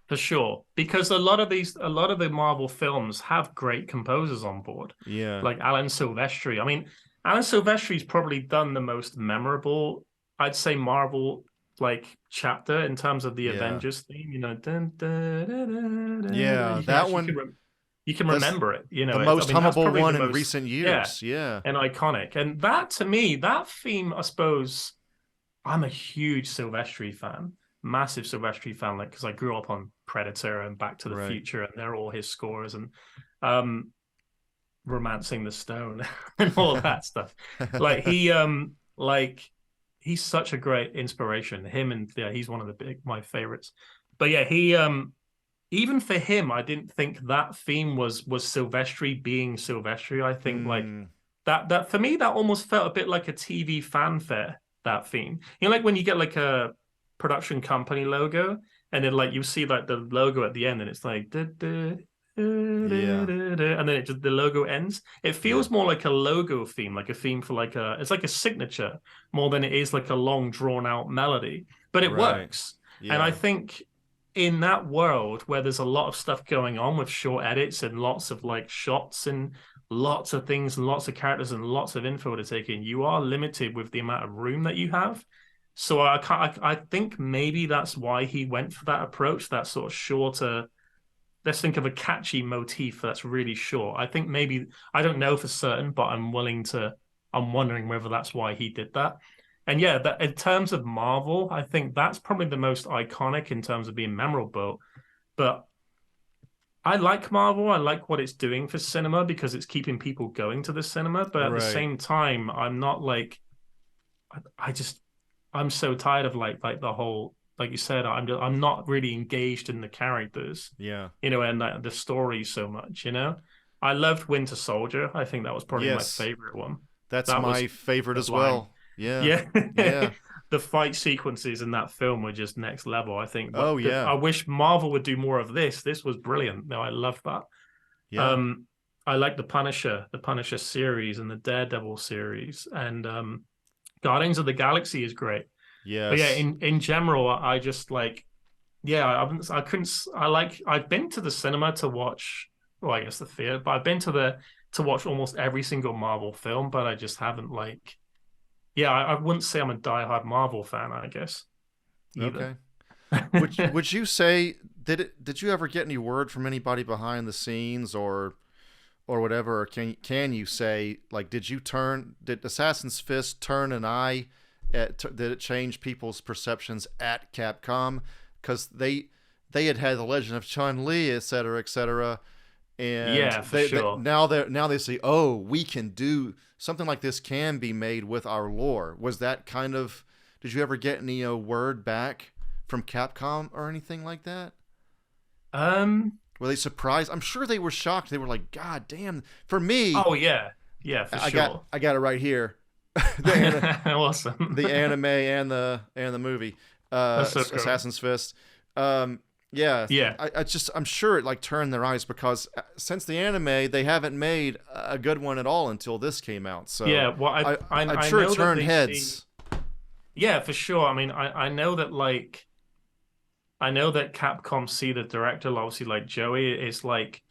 For sure, because a lot of the Marvel films have great composers on board, Yeah, like Alan Silvestri. I mean, Alan Silvestri's probably done the most memorable, I'd say, Marvel like chapter in terms of the yeah, Avengers theme. You know, dun, dun, dun, dun, dun, dun. yeah. You can That actually one, you can that's remember it. You the know, I most mean, that's hummable probably the one in most, recent yeah, years. Yeah, and iconic. And that to me, that theme, I suppose. I'm a huge Silvestri fan, massive Silvestri fan, like because I grew up on Predator and Back to the right. Future, and they're all his scores and um, Romancing the Stone and all that stuff. Like like he's such a great inspiration. Him and yeah, he's one of the my favorites. But yeah, he even for him, I didn't think that theme was Silvestri being Silvestri. I think like Hmm. that for me that almost felt a bit like a TV fanfare, that theme. You know, like when you get like a production company logo and then like you see like the logo at the end and it's like da, da, da, da, Yeah, da, da, and then it just the logo ends. It yeah. feels more like a logo theme, like a theme for like a it's like a signature more than it is like a long drawn out melody. But it Right. works. And I Yeah. think in that world where there's a lot of stuff going on with short edits and lots of like shots and lots of things and lots of characters and lots of info to take in, you are limited with the amount of room that you have. So I think maybe that's why he went for that approach, that sort of shorter. Let's think of a catchy motif that's really short. I think maybe I don't know for certain, but I'm willing to. I'm wondering whether that's why he did that. And yeah, that in terms of Marvel, I think that's probably the most iconic in terms of being memorable. But I like Marvel. I like what it's doing for cinema because it's keeping people going to the cinema. But at the Right. same time, I'm not like I just I'm so tired of like the whole like you said. I'm not really engaged in the characters, Yeah. you know, and the story so much. You know, I loved Winter Soldier. I think that was probably my Yes. favorite one. That's That was my favorite as sublime. well. Yeah. Yeah. Yeah. The fight sequences in that film were just next level. I think Oh I yeah. wish Marvel would do more of this. This was brilliant. No, I love that. Yeah. Um, I like the Punisher series and the Daredevil series, and Guardians of the Galaxy is great. But yeah, Yes. in general, I just like yeah, I couldn't I like I've been to the cinema to watch well, I guess the theater, but I've been to watch almost every single Marvel film, but I just haven't like yeah, I wouldn't say I'm a diehard Marvel fan, I guess, either. Okay. Would you say, did you ever get any word from anybody behind the scenes or whatever, or can you say, like, did Assassin's Fist turn an eye did it change people's perceptions at Capcom, because they had the Legend of Chun-Li, etc., and Yeah, for sure. now they say, oh, we can do something like this, can be made with our lore. Was that kind of, did you ever get any word back from Capcom or anything like that? Um, Were they surprised? I'm sure they were shocked. They were like, God damn. For me, oh yeah, yeah, for sure. I got it right here. the, Awesome. the anime and the movie, That's so cool. Assassin's Fist. Yeah, Yeah, I'm sure it like turned their eyes, because since the anime they haven't made a good one at all until this came out. So yeah. Well, I'm I sure it know that turned they see. heads. Yeah, for sure. I mean, I know that like I know that Capcom see the director, obviously like Joey is like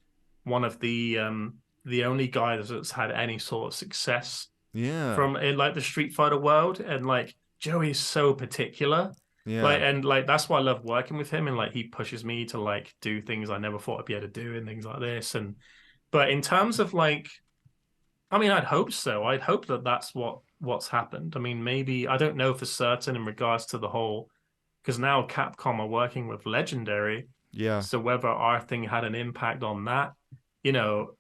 one of the only guys that's had any sort of success Yeah, from in like the Street Fighter world, and like Joey is so particular. Like yeah, and like that's why I love working with him, and like he pushes me to like do things I never thought I'd be able to do and things like this. And but in terms of like I mean, I'd hope so. I'd hope that that's what's happened. I mean, maybe I don't know for certain in regards to the whole, because now Capcom are working with Legendary, Yeah. so whether our thing had an impact on that, you know,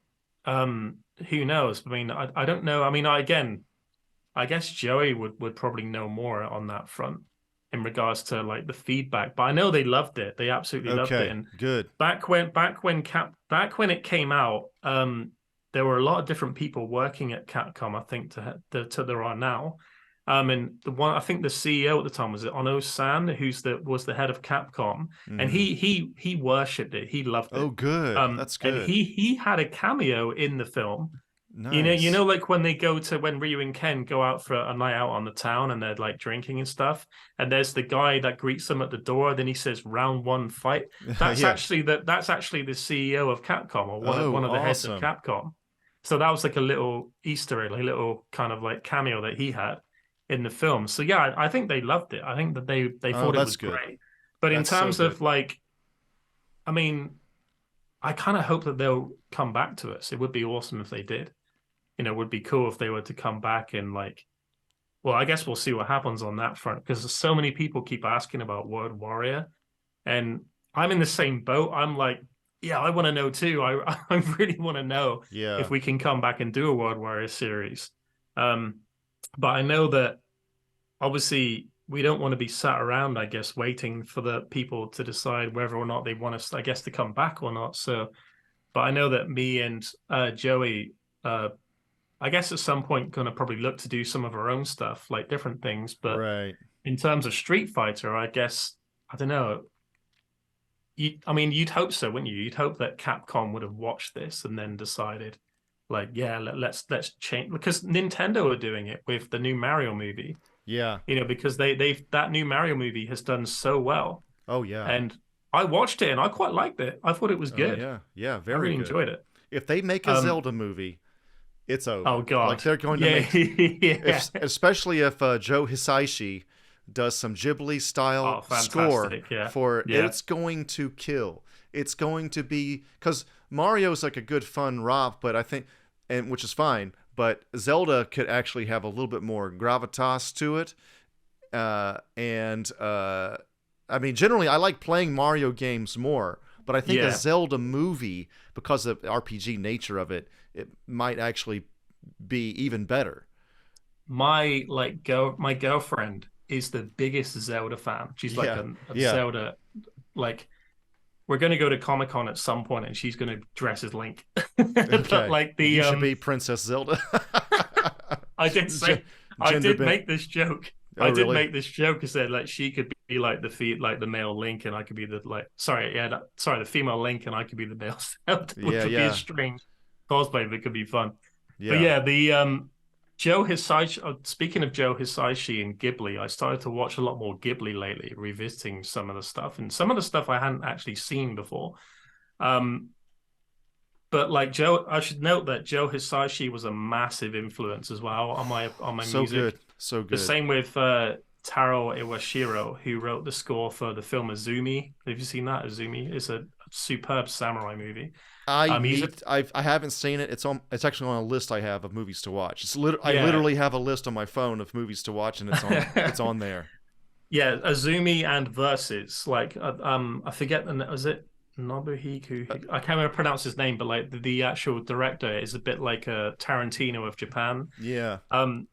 who knows? I mean, I don't know. I mean, I guess Joey would probably know more on that front in regards to like the feedback. But I know they loved it. They absolutely loved it. Okay. And Good. back when it came out, there were a lot of different people working at Capcom, I think, to there are now. And the one I think the CEO at the time was it Ono San, was the head of Capcom, and Hmm. he worshipped it. He loved Oh, it. good. That's And good. he had a cameo in the film. Nice. Like when Ryu and Ken go out for a night out on the town and they're like drinking and stuff, and there's the guy that greets them at the door. Then he says, "Round one, fight." Yeah. That's actually the CEO of Capcom, or Oh, one of the heads of awesome. Capcom. So that was like a little Easter egg, like a little kind of like cameo that he had in the film. So yeah, I think they loved it. I think that they Oh, thought it that's was good. great. But in That's so terms good. of like, I mean, I kind of hope that they'll come back to us. It would be awesome if they did. It would be cool if they were to come back and like, well, I guess we'll see what happens on that front because so many people keep asking about Word Warrior, and I'm in the same boat. I'm like, yeah, I want to know too. I really want to know if Yeah. we can come back and do a Word Warrior series. Um, but I know that obviously we don't want to be sat around, I guess, waiting for the people to decide whether or not they want us, I guess, to come back or not. So, but I know that me and Joey, I guess at some point going to probably look to do some of our own stuff, like different things. But Right. in terms of Street Fighter, I guess I don't know. I mean, you'd hope so, wouldn't you? You'd hope that Capcom would have watched this and then decided, like, yeah, let's change because Nintendo are doing it with the new Mario movie. Yeah. Because they've that new Mario movie has done so well, Oh, yeah. and I watched it and I quite liked it. I thought it was Oh, good. yeah. Yeah. I Very really good. enjoyed it. If they make a Um, Zelda movie, it's oh over. Like God, they're going to yeah, make, yeah. if especially if Joe Hisaishi does some Ghibli Oh, style score fantastic. Yeah. for it, Yeah. it's going to kill. It's going to be because Mario's like a good fun romp, but I think, and which is fine, but Zelda could actually have a little bit more gravitas to it. And I mean, generally, I like playing Mario games more, but I think a Yeah. Zelda movie, because of the RPG nature of it, it might actually be even better. My girlfriend is the biggest Zelda fan. She's like Yeah, a yeah. Zelda like we're gonna go to Comic-Con at some point and she's gonna dress as Link. But Okay. like You should be Princess Zelda. I did Gen- say I Gender did bent. make this joke. Oh, I did really? make this joke. I said like she could be like the male Link and I could be the female Link and I could be the male Zelda, Yeah, which would be a yeah, strange cosplay, but it could be fun. But yeah. yeah, the Joe Hisaishi. Speaking of Joe Hisaishi and Ghibli, I started to watch a lot more Ghibli lately, revisiting some of the stuff and some of the stuff I hadn't actually seen before. Um, but like Joe, I should note that Joe Hisaishi was a massive influence as well on my So music. good, so The good. same with Taro Iwashiro, who wrote the score for the film Azumi. Have you seen that? Azumi is a superb samurai movie. He's a I haven't seen it. It's actually on a list I have of movies to watch. I yeah. literally have a list on my phone of movies to watch, and it's on there. Yeah, Azumi and Versus. Like, I forget was it Nobuhiko? Uh, I can't remember pronounce his name, but like the actual director is a bit like a Tarantino of Japan. yeah,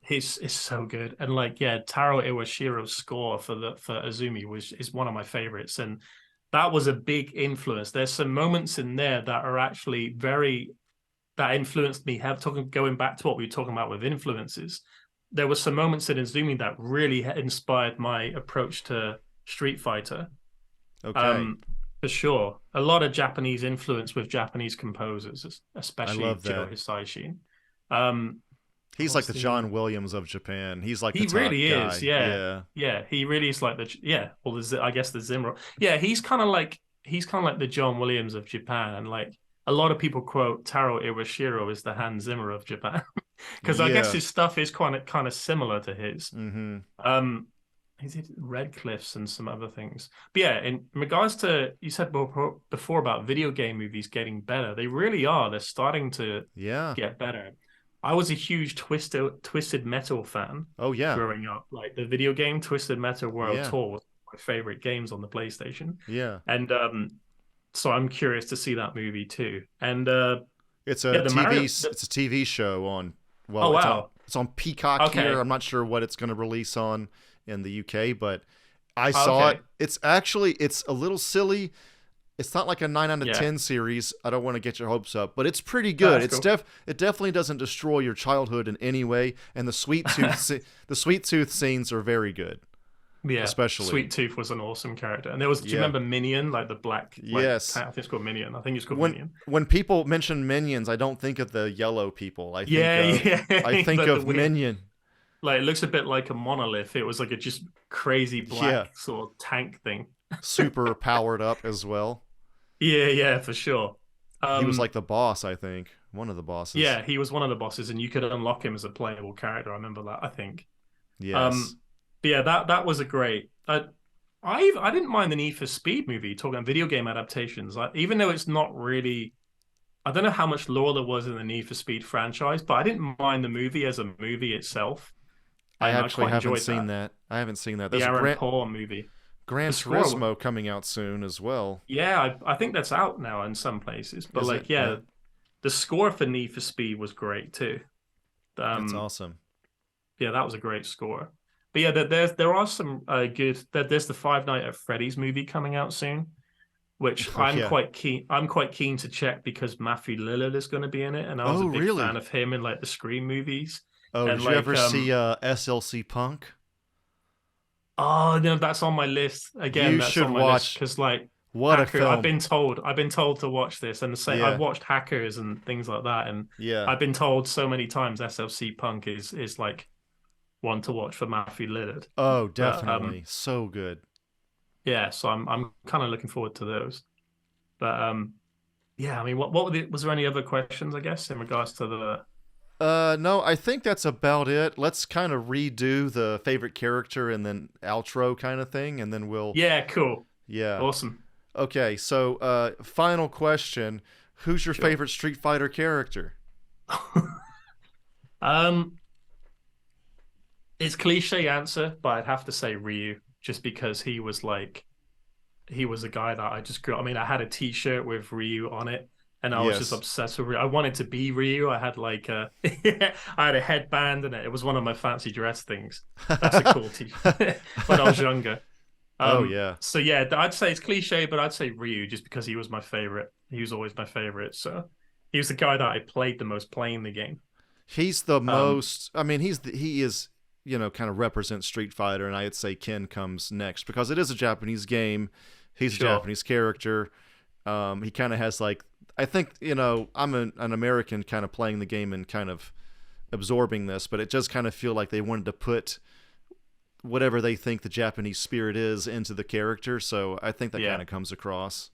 He's is so good, and like yeah, Taro Iwashiro's score for Azumi is one of my favorites, and that was a big influence. There's some moments in there that are actually that influenced me. Going back to what we were talking about with influences, there were some moments in Izumi that really inspired my approach to Street Fighter. okay. Um, for sure, a lot of Japanese influence with Japanese composers, I especially love Joe that. Hisaishi. Um, He's like what's the the? John Williams of Japan. He's like the He top really is, guy. yeah, Yeah, yeah. He really is like the yeah. Well, I guess the Zimmer. Yeah, he's kind of like the John Williams of Japan, and like a lot of people quote Taro Iwashiro as the Hans Zimmer of Japan because I guess yeah. his stuff is kind of similar to his. Mm-hmm. Um, he did Red Cliffs and some other things. But yeah, in regards to you said before about video game movies getting better, they really are. They're starting to Yeah. get better. I was a huge Twisted Metal fan Oh yeah, growing up. Like the video game Twisted Metal World yeah, Tour was my favorite games on the PlayStation. yeah. And so I'm curious to see that movie too. And It's yeah, a the TV. Mario. It's a TV show on. Oh Well, it's on. wow. It's on Peacock here. Okay. I'm not sure what it's going to release on in the UK, but I saw it. Okay. It's a little silly. It's not like a 9 out of 10 Yeah. series. I don't want to get your hopes up, but it's pretty No, good. that's cool. It definitely doesn't destroy your childhood in any way, and the sweet tooth scenes are very good, Yeah. especially. Sweet Tooth was an awesome character. And there was, do you Yeah. remember Minion, like the black, like Yes. I think it's called Minion. I think it's called When Minion. when people mention minions, I don't think of the yellow people. Yeah, yeah. I think The of weird, Minion. like it looks a bit like a monolith. It was like a just crazy Yeah. black sort of tank thing. Super powered up as well. Yeah, yeah, for sure. He was like the boss, I think. One of the bosses. Yeah, he was one of the bosses, and you could unlock him as a playable character. I remember that, I think. Yes. Um, but yeah, that was a great. I didn't mind the Need for Speed movie. Talking about video game adaptations, even though it's not really. I don't know how much lore there was in the Need for Speed franchise, but I didn't mind the movie as a movie itself, I and I actually quite haven't enjoyed seen that. I haven't seen that. the There's a Aaron Paul movie. Gran The score, Turismo coming out soon as well. yeah, I think that's out now in some places. But Is like, it? yeah, the score for Need for Speed was great too. That's Um, awesome. yeah, that was a great score. But yeah, there are some good. There's the Five Nights at Freddy's movie coming out soon, which Oh yeah. I'm quite keen to check because Matthew Lillard is going to be in it, and I was Oh a big fan really? of him in like the Scream movies. Oh, And did you like, ever see SLC Punk? oh no, that's on my list again. You That's should on my list watch. because like What a Hacker, film. I've been told to watch this, and say I've Yeah. watched Hackers and things like that, and Yeah. I've been told so many times SLC Punk is like one to watch for Matthew Lillard. Oh, But definitely. So good. yeah, so I'm kind of looking forward to those. But yeah, I mean, was there any other questions? I guess in regards to the No, I think that's about it. Let's kind of redo the favorite character and then outro kind of thing, and then we'll. yeah, cool, Yeah. awesome. Okay, so final question. Who's your Sure. favorite Street Fighter character? um, it's cliche answer, but I'd have to say Ryu, just because he was a guy that I just grew. I mean, I had a T-shirt with Ryu on it, and I was just Yes. obsessed with Ryu. I wanted to be Ryu. I had like a, I had a headband, and it was one of my fancy dress things. That's a cool T-shirt when I was younger. Oh yeah. So yeah, I'd say it's cliche, but I'd say Ryu just because he was my favorite. He was always my favorite. So he was the guy that I played the most playing the game. He's the most. I mean, he is. Kind of represents Street Fighter, and I'd say Ken comes next because it is a Japanese game. He's Sure. a Japanese character. He kind of has like. I think I'm an American kind of playing the game and kind of absorbing this, but it just kind of feel like they wanted to put whatever they think the Japanese spirit is into the character. So I think that Yeah. kind of comes across.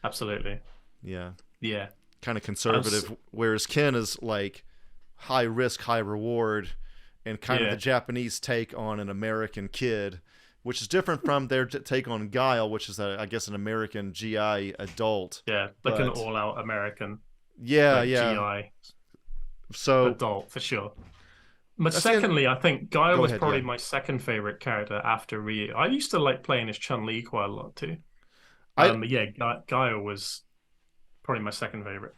Absolutely. Yeah. Yeah. Kind of conservative, whereas Ken is like high risk, high reward, and kind of Yeah. the Japanese take on an American kid, which is different from their take on Guile, which is, I guess, an American GI adult. Yeah. Like an But- all-out American Yeah, like yeah. GI So, adult for sure. But That's the end- secondly, I think Guile Go was ahead, probably yeah. my second favorite character after Ryu. I used to like playing as Chun-Li quite a lot too. But yeah, Guile was probably my second favorite.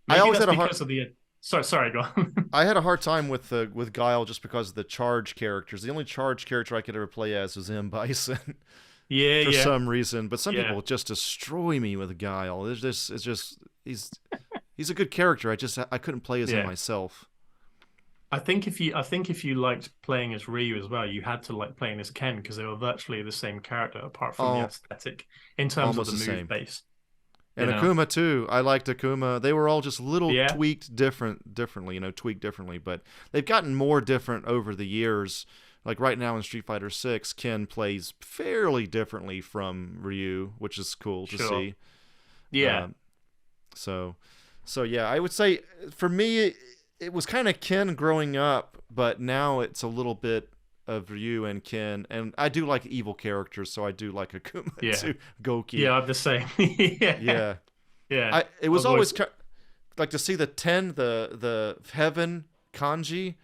Maybe always that's had a hard- because of the. Sorry, go on. I had a hard time with Guile just because of the charge characters. The only charge character I could ever play as was M. Bison Yeah, for yeah. some reason. But some Yeah. people just destroy me with Guile. It's just he's a good character. I couldn't play as him Yeah. myself. I think if you liked playing as Ryu as well, you had to like playing as Ken because they were virtually the same character apart from the aesthetic in terms of almost the the move same. base. And You know? Akuma too. I liked Akuma. They were all just a little Yeah. tweaked differently, tweaked differently. But they've gotten more different over the years. Like right now in Street Fighter 6, Ken plays fairly differently from Ryu, which is cool to Sure. see. Yeah, Um, so yeah, I would say for me it was kind of Ken growing up, but now it's a little bit of Ryu and Ken, and I do like evil characters, so I do like Akuma Yeah. too. Goki. yeah, I'm the same. Yeah, Yeah. yeah. It was Although always it's- like to see the 10, the heaven kanji.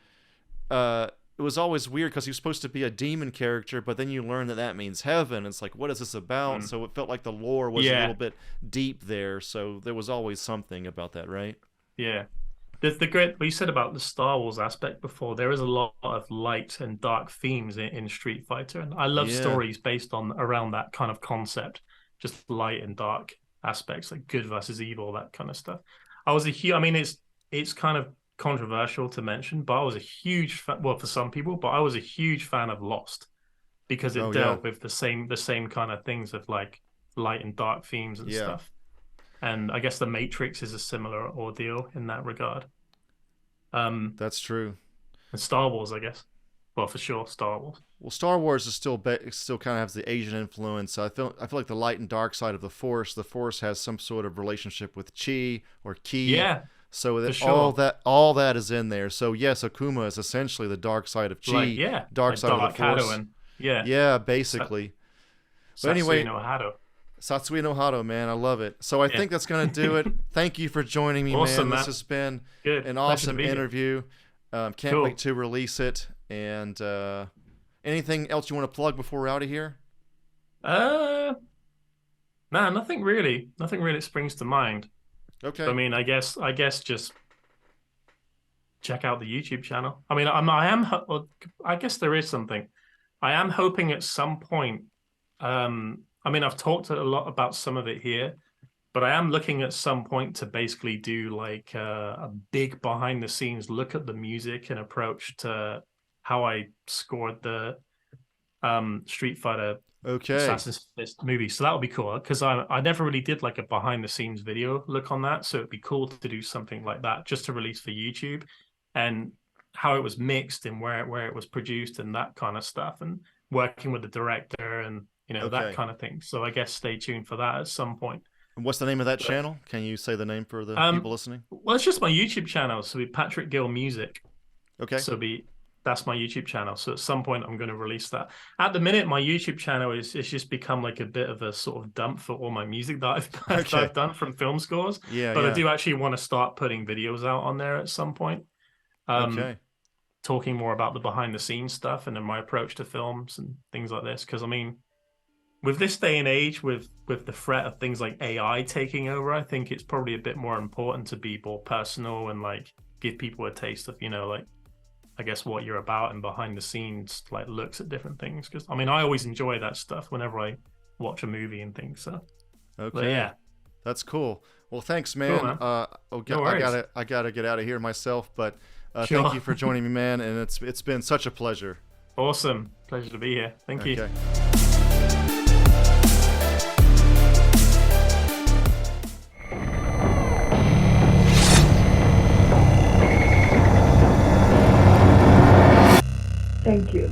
It was always weird because he was supposed to be a demon character, but then you learn that means heaven. It's like, what is this about? So it felt like the lore was a little bit deep there. So there was always something about that, right? Yeah. The great, what you said about the Star Wars aspect before, there is a lot of light and dark themes in Street Fighter. And I love stories based on around that kind of concept, just light and dark aspects, like good versus evil, that kind of stuff. I mean, it's kind of controversial to mention, but I was a huge fan, well, for some people, but I was a huge fan of Lost because it dealt with the same kind of things of like light and dark themes and stuff. And I guess The Matrix is a similar ordeal in that regard. That's true. And Star Wars, I guess. Well, for sure, Star Wars. Well, Star Wars is still kind of has the Asian influence. I feel like the light and dark side of the Force. The Force has some sort of relationship with Chi or Ki. Yeah. So that all that is in there. So yes, Akuma is essentially the dark side of Chi, dark side of the Force. Yeah, basically. But anyway, Satsui no Hado, man, I love it. So I think that's gonna do it. Thank you for joining me, man. This has been an awesome interview. Can't wait to release it. And anything else you want to plug before we're out of here? Nah, nothing really. Nothing really springs to mind. Okay. I mean, I guess just check out the YouTube channel. I mean, I guess there is something. I am hoping at some point. I mean, I've talked a lot about some of it here, but I am looking at some point to basically do like a big behind the scenes look at the music and approach to how I scored the Street Fighter Assassin's Fist movie. So that would be cool because I never really did like a behind the scenes video look on that. So it'd be cool to do something like that just to release for YouTube and how it was mixed and where it was produced and that kind of stuff and working with the director and that kind of thing. So I guess stay tuned for that at some point. And what's the name of that channel? Can you say the name for the people listening? Well, it's just my YouTube channel. So it'll be Patrick Gill Music. Okay. So that's my YouTube channel. So at some point I'm going to release that. At the minute, my YouTube channel it's just become like a bit of a sort of dump for all my music that I've done from film scores. But I do actually want to start putting videos out on there at some point. Talking more about the behind the scenes stuff and then my approach to films and things like this. Because I mean, with this day and age, with the threat of things like AI taking over, I think it's probably a bit more important to be more personal and like give people a taste of, like, I guess what you're about and behind the scenes, like looks at different things. Because I mean, I always enjoy that stuff whenever I watch a movie and things. So, that's cool. Well, thanks, man. Cool, man. No worries. I gotta get out of here myself, but thank you for joining me, man. And it's been such a pleasure. Awesome, pleasure to be here. Thank you. Thank you.